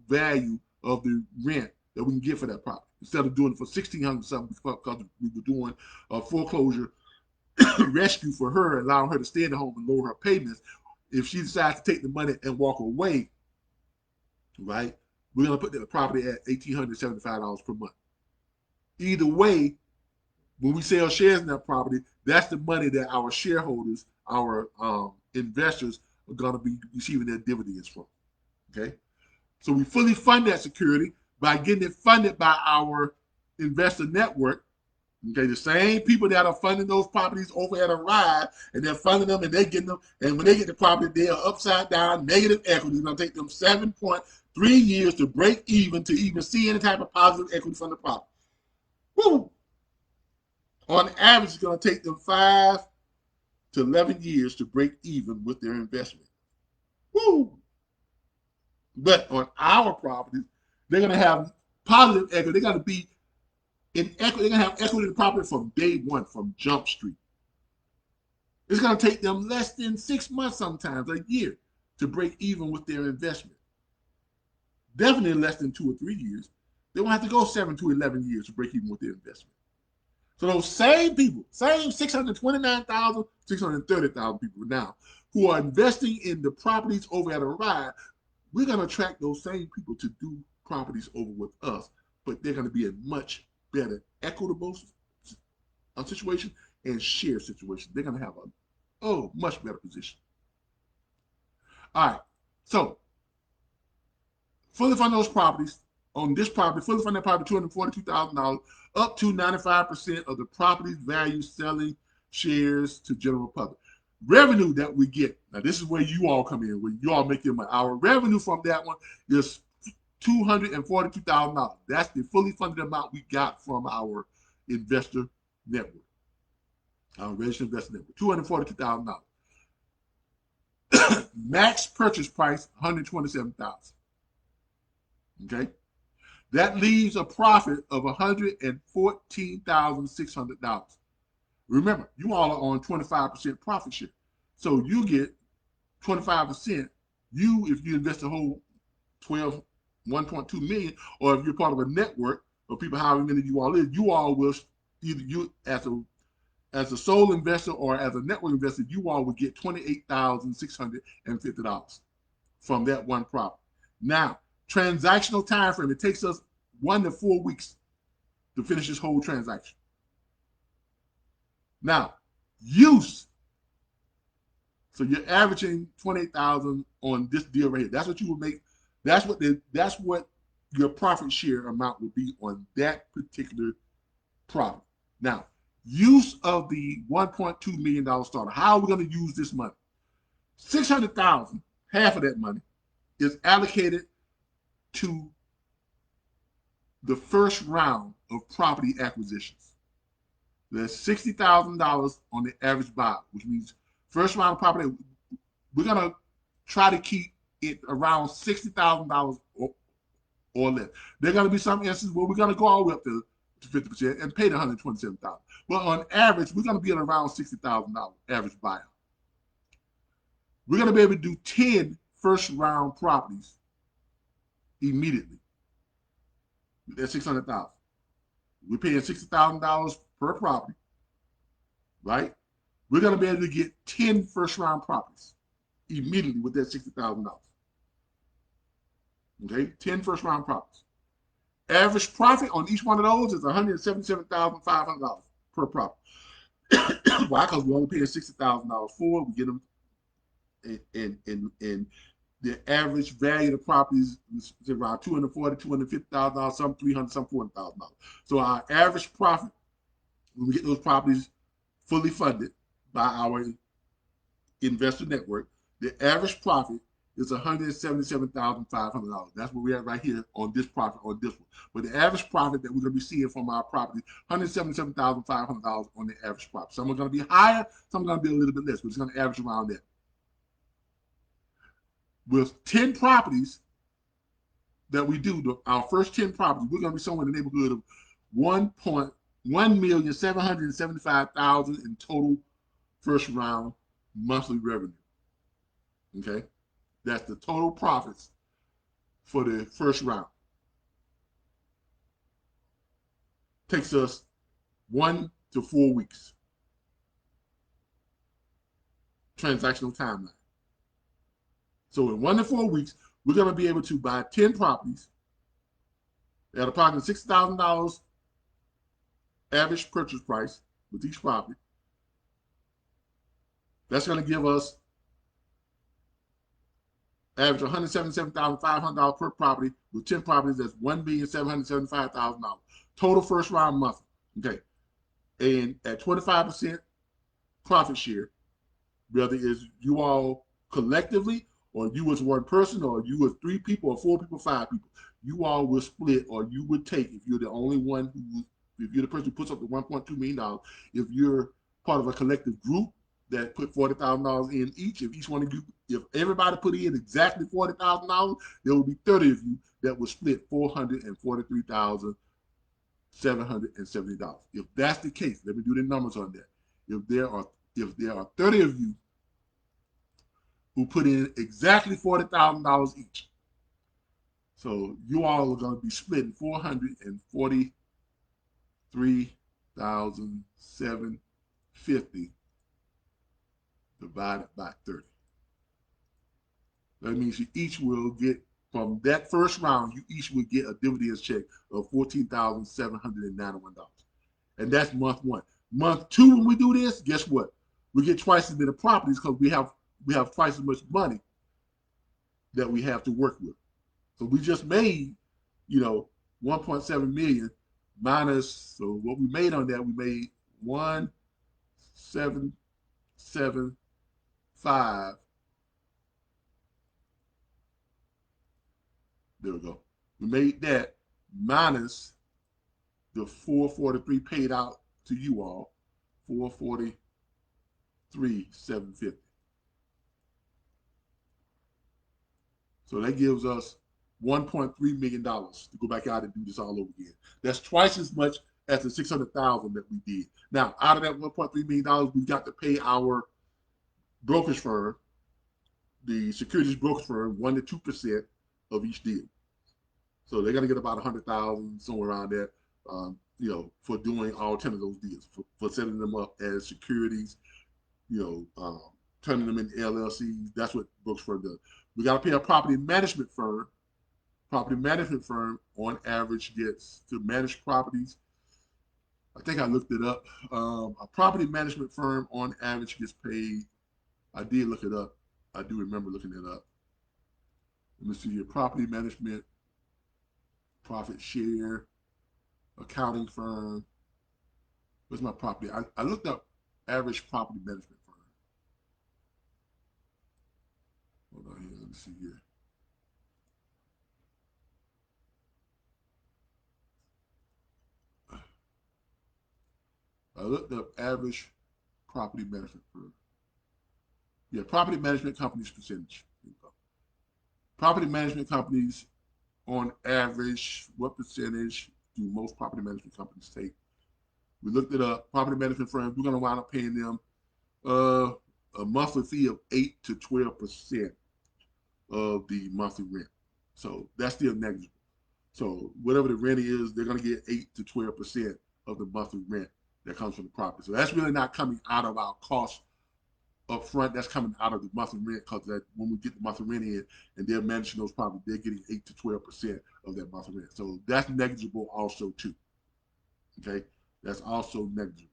value of the rent that we can get for that property, instead of doing it for $1,600 something, because we were doing a foreclosure rescue for her, allowing her to stay in the home and lower her payments. If she decides to take the money and walk away, right, we're going to put the property at $1,875 per month. Either way, when we sell shares in that property, that's the money that our shareholders, our investors, are going to be receiving their dividends from. Okay? So we fully fund that security by getting it funded by our investor network. Okay, the same people that are funding those properties over at REI, and they're funding them and they're getting them, and when they get the property, they are upside down, negative equity. It's going to take them 7.3 years to break even to even see any type of positive equity from the property. Woo! On average, it's going to take them 5 to 11 years to break even with their investment. Woo! But on our properties, they're going to have positive equity. They're going to be in equity. They're going to have equity in the property from day one, from Jump Street. It's going to take them less than 6 months, sometimes a year, to break even with their investment. Definitely less than 2 or 3 years. They won't have to go 7 to 11 years to break even with their investment. So those same people, same 629,000, 630,000 people now, who are investing in the properties over at REI, we're going to attract those same people to do properties over with us, but they're going to be a much better equitable situation and share situation. They're going to have a much better position. All right, so fully fund those properties. On this property, fully fund that property, $242,000, up to 95% of the property's value, selling shares to general public. Revenue that we get, now this is where you all come in, where you all make your money. Our revenue from that one is $242,000. That's the fully funded amount we got from our investor network, our registered investor network, $242,000. Max purchase price, $127,000. Okay, that leaves a profit of $114,600. Remember, you all are on 25% profit share, so you get 25%. If you invest the whole 1.2 million, or if you're part of a network of people, however many you all is, you all will either you as a sole investor or as a network investor, you all will get $28,650 from that one property. Now, transactional time frame, it takes us 1 to 4 weeks to finish this whole transaction. Now, use. So you're averaging 28,000 on this deal right here. That's what you would make. That's what your profit share amount would be on that particular property. Now, use of the $1.2 million starter. How are we going to use this money? $600,000, half of that money, is allocated to the first round of property acquisitions. There's $60,000 on the average buy, which means first round of property, we're going to try to keep it around $60,000 or less. There are going to be some instances where we're going to go all the way up to 50% and pay the $127,000. But on average, we're going to be at around $60,000 average buyout. We're going to be able to do 10 first round properties immediately. That's $600,000. We're paying $60,000 per property, right? We're going to be able to get 10 first round properties immediately with that $60,000. Okay, 10 first round properties. Average profit on each one of those is $177,500 per property. Why? Because we're only paying $60,000 for it. We get them, and the average value of the properties is around $240,000, $250,000, some $300,000, some $400,000. So our average profit when we get those properties fully funded by our investor network, the average profit is $177,500. That's where we're at right here on this profit on this one. But the average profit that we're going to be seeing from our property, $177,500 on the average profit. Some are going to be higher, some are going to be a little bit less, but it's going to average around that. With 10 properties that we do, our first 10 properties, we're going to be somewhere in the neighborhood of $1,775,000 in total first round monthly revenue. Okay, that's the total profits for the first round. Takes us 1 to 4 weeks. Transactional timeline. So in 1 to 4 weeks, we're going to be able to buy 10 properties at approximately $6,000 average purchase price with each property. That's going to give us average $177,500 per property with 10 properties. That's $1,775,000 total first round month. Okay, and at 25% profit share, whether it's you all collectively, or you as one person, or you as 3 people, or 4 people, 5 people, you all will split, or you would take, if you're the only one who, if you're the person who puts up the $1.2 million, if you're part of a collective group that put $40,000 in each, if each one of you, if everybody put in exactly $40,000, there will be 30 of you that will split $443,770. If that's the case, let me do the numbers on that. If there are 30 of you who put in exactly $40,000 each, so you all are going to be splitting $443,750 divided by 30. That means you each will get, from that first round, you each will get a dividends check of $14,791. And that's month 1. Month 2, when we do this, guess what? We get twice as many properties because we have twice as much money that we have to work with. So we just made, 1.7 million minus, so what we made on that, we made 1,775. There we go. We made that minus the 443 paid out to you all, 443,750. So that gives us $1.3 million to go back out and do this all over again. That's twice as much as the $600,000 that we did. Now, out of that $1.3 million, we've got to pay our brokerage firm, the securities brokerage firm, 1% to 2% of each deal. So they're going to get about $100,000, somewhere around there, for doing all 10 of those deals, for setting them up as securities, turning them into LLCs. That's what brokerage firm does. We got to pay a property management firm. Property management firm, on average, gets to manage properties. I think I looked it up. A property management firm, on average, gets paid. I did look it up. I do remember looking it up. Let me see here. Property management, profit share, accounting firm. Where's my property? I looked up average property management firm. Hold on here. Let me see here. I looked up average property management firm. Yeah, property management companies percentage. Property management companies, on average, what percentage do most property management companies take? We looked it up. Property management firms, we're going to wind up paying them a monthly fee of 8 to 12% of the monthly rent. So that's still negligible. So whatever the rent is, they're going to get 8 to 12% of the monthly rent that comes from the property. So that's really not coming out of our cost up front. That's coming out of the monthly rent, because that when we get the monthly rent in and they're managing those properties, they're getting 8 to 12% of that monthly rent. So that's negligible also too. Okay, that's also negligible.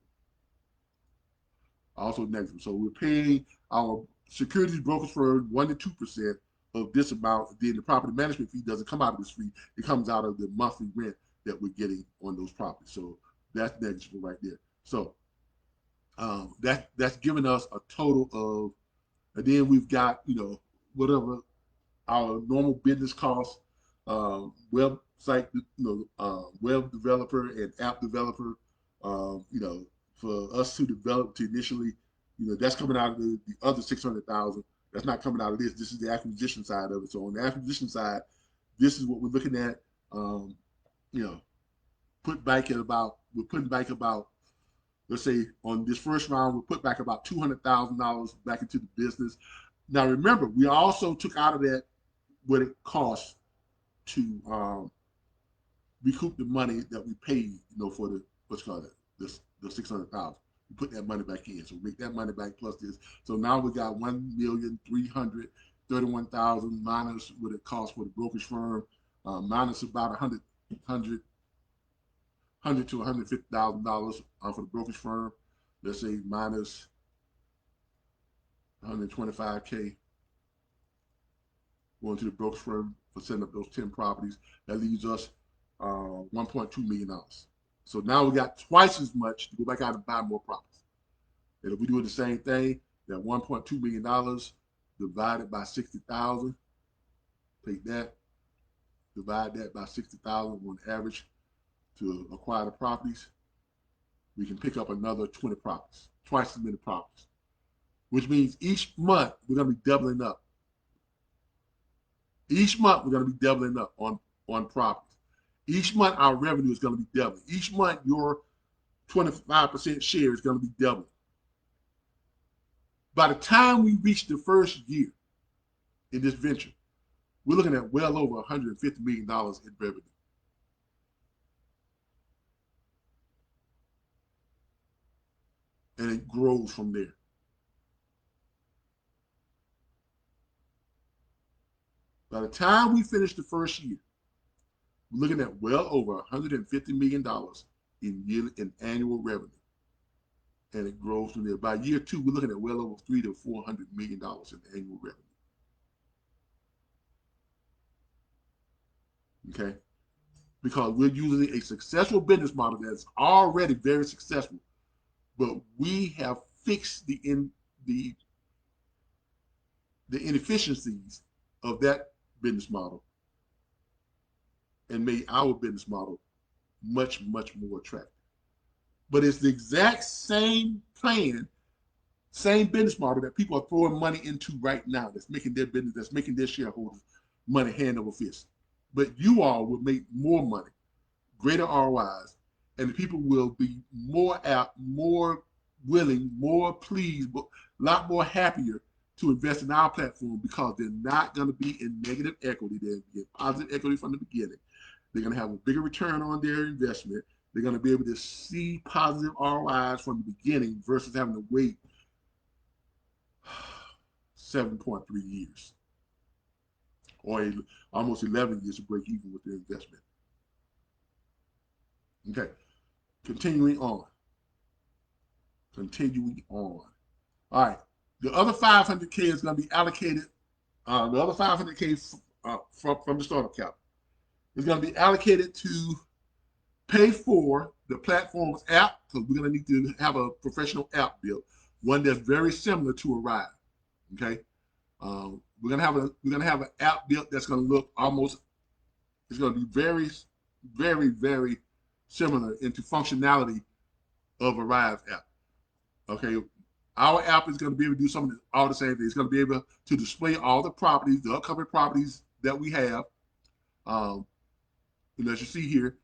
So we're paying our securities brokers for 1 to 2% of this amount. Then the property management fee doesn't come out of this fee; it comes out of the monthly rent that we're getting on those properties. So that's negligible right there. So that's giving us a total of, and then we've got whatever our normal business costs, website, web developer and app developer, for us to develop to initially, that's coming out of the other 600,000. That's not coming out of this. This is the acquisition side of it. So on the acquisition side, this is what we're looking at. We're putting back about, let's say on this first round, we'll put back about $200,000 back into the business. Now, remember, we also took out of that what it costs to recoup the money that we paid, for the, the 600,000. We put that money back in. So we make that money back plus this. So now we got 1,331,000 minus what it costs for the brokerage firm, minus about $100 to $150,000 for the brokerage firm. Let's say minus 125K going to the brokerage firm for setting up those 10 properties. That leaves us $1.2 million. So now we got twice as much to go back out and buy more properties. And if we do the same thing, that $1.2 million divided by 60,000, take that, divide that by 60,000 on average to acquire the properties, we can pick up another 20 properties, twice as many properties, which means each month we're going to be doubling up. Each month we're going to be doubling up on properties. Each month our revenue is going to be doubling. Each month your 25% share is going to be doubling. By the time we reach the first year in this venture, we're looking at well over $150 million in revenue. And it grows from there. By the time we finish the first year, we're looking at well over $150 million in annual revenue. And it grows from there. By year 2, we're looking at well over $300 to $400 million in annual revenue. Okay? Because we're using a successful business model that's already very successful, but we have fixed the inefficiencies of that business model and made our business model much, much more attractive. But it's the exact same plan, same business model that people are throwing money into right now, that's making their business, that's making their shareholders money hand over fist. But you all will make more money, greater ROIs, and the people will be more apt, more willing, more pleased, a lot more happier to invest in our platform because they're not going to be in negative equity. They'll be in positive equity from the beginning. They're going to have a bigger return on their investment. They're going to be able to see positive ROIs from the beginning versus having to wait 7.3 years or almost 11 years to break even with their investment. Okay, continuing on. All right, the other 500K is going to be allocated. The other 500K from the startup cap is going to be allocated to pay for the platform's app, because we're going to need to have a professional app built, one that's very similar to REI. Okay, we're gonna have an app built that's going to look almost. It's going to be very, very, very similar into functionality of REI's app. Okay, our app is going to be able to do some of all the same things. It's going to be able to display all the properties, the upcoming properties that we have. As you see here,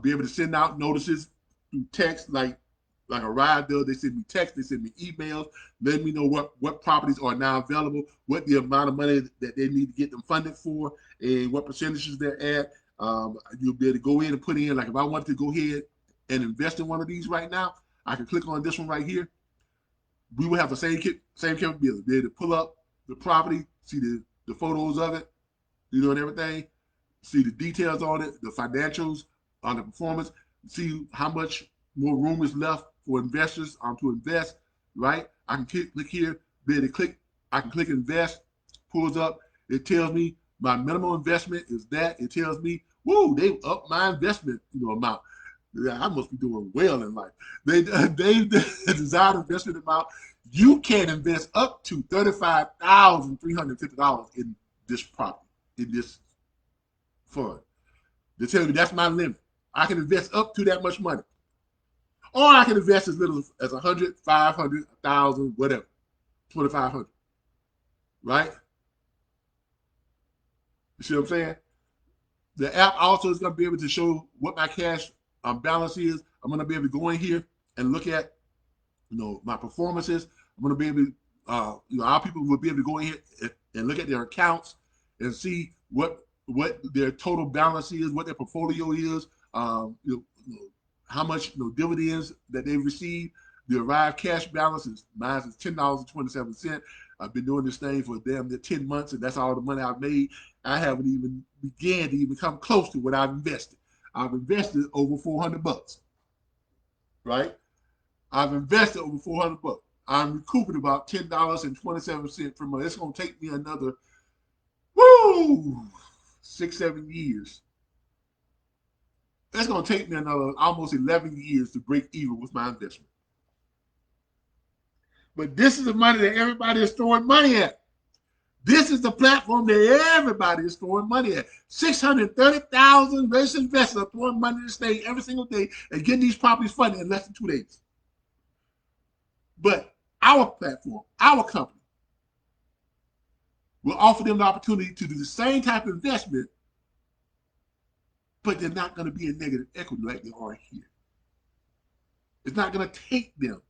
be able to send out notices through text like a REI does. They send me text, they send me emails, let me know what properties are now available, what the amount of money that they need to get them funded for, and what percentages they're at. You'll be able to go in and put in, like if I wanted to go ahead and invest in one of these right now, I can click on this one right here. We will have the same capability. Be able to pull up the property, see the photos of it, and everything, see the details on it, the financials on the performance, see how much more room is left for investors to invest, right? I can click here, be able to click, I can click invest, pulls up, it tells me my minimum investment is that. It tells me, whoa, they upped my investment amount. I must be doing well in life. They desired investment amount. You can invest up to $35,350 in this property, in this fund. They tell me that's my limit. I can invest up to that much money. Or I can invest as little as 100, 500, 1,000, whatever, 2,500, right? You see what I'm saying? The app also is going to be able to show what my cash balance is. I'm going to be able to go in here and look at, my performances. I'm going to be able to, our people will be able to go in here and look at their accounts and see what their total balance is, what their portfolio is, how much dividends that they've received. The arrived cash balance mine is $10.27. I've been doing this thing for damn near 10 months, and that's all the money I've made. I haven't even began to even come close to what I've invested. I've invested over $400, right? I've invested over $400. I'm recouping about $10.27 per month. It's going to take me another 6-7 years. It's going to take me another almost 11 years to break even with my investment. But this is the money that everybody is throwing money at. This is the platform that everybody is throwing money at. 630,000 registered investors are throwing money to this thing every single day and getting these properties funded in less than 2 days. But our platform, our company, will offer them the opportunity to do the same type of investment, but they're not going to be in negative equity like they are here. It's not going to take them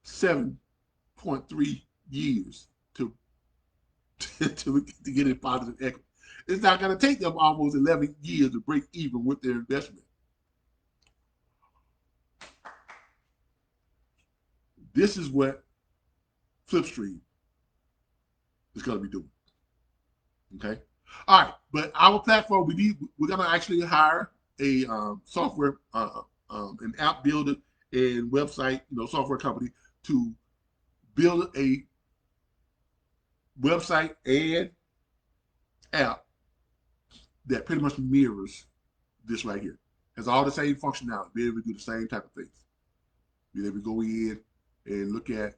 7.3 years to get in positive equity. It's not going to take them almost 11 years to break even with their investment. This is what Flipstream is going to be doing. Okay. All right, but our platform, we're going to actually hire a software, an app builder and website, software company to build a website and app that pretty much mirrors this right here. Has all the same functionality, be able to do the same type of things. Be able to go in and look at,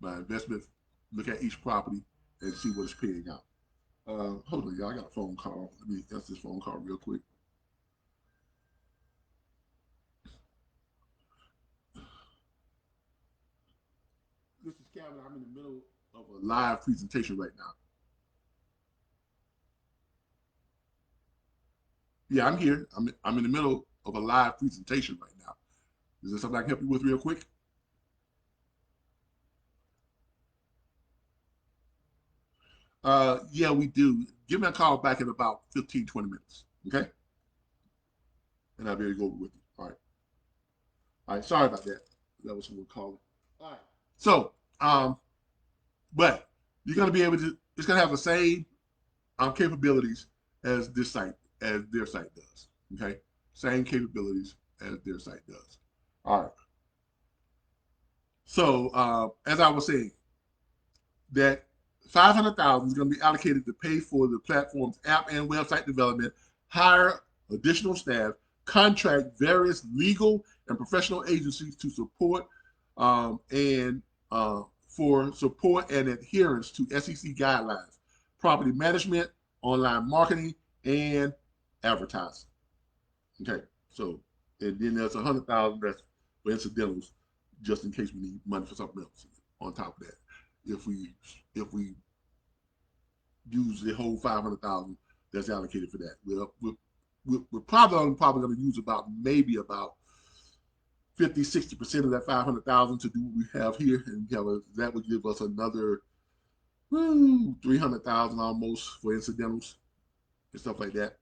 my investment, look at each property and see what it's paying out. Hold on, y'all. I got a phone call. Let me answer this phone call real quick. This is Calvin. I'm in the middle of a live presentation right now. Yeah, I'm here. I'm in the middle of a live presentation right now. Is there something I can help you with real quick? Yeah, we do. Give me a call back in about 15, 20 minutes. Okay? And I'll be able to go with you. All right. All right. Sorry about that. That was someone calling. All right. So, but you're gonna be able to. It's gonna have the same capabilities as this site, as their site does. Okay, same capabilities as their site does. All right. So, as I was saying, that 500,000 is going to be allocated to pay for the platform's app and website development, hire additional staff, contract various legal and professional agencies to support and for support and adherence to SEC guidelines, property management, online marketing, and advertising. Okay, so and then there's 100,000 that's for incidentals, just in case we need money for something else. On top of that, if we use the whole 500,000 that's allocated for that, we're probably going to use about maybe about 50-60% of that 500,000 to do what we have here, and that would give us another 300,000 almost for incidentals and stuff like that.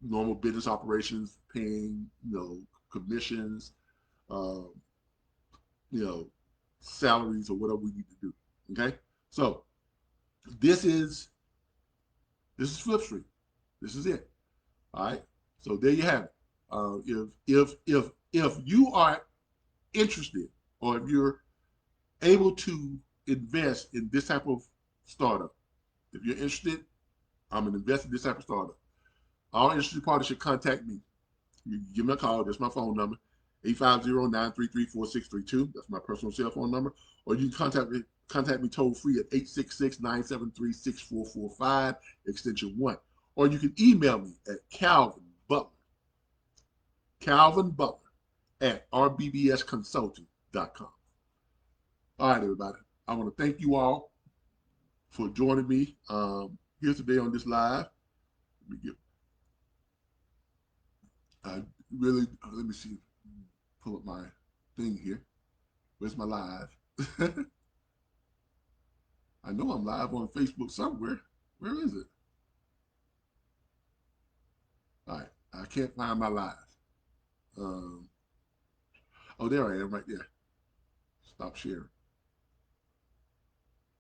Normal business operations, paying commissions, um, you know salaries or whatever we need to do. Okay, so this is Flipstream. This is it. All right. So there you have it. If you are interested, or if you're able to invest in this type of startup, if you're interested, I'm gonna invest in this type of startup. All interested parties should contact me. You give me a call. That's my phone number, 850-933-4632. That's my personal cell phone number. Or you can contact me toll free at 866-973-6445, extension 1. Or you can email me at Calvin Butler at rbbsconsulting.com. All right, everybody. I want to thank you all for joining me here today on this live. Let me get, let me see, pull up my thing here. Where's my live? I know I'm live on Facebook somewhere. Where is it? All right. I can't find my live. Um, oh, there I am right there. Stop sharing.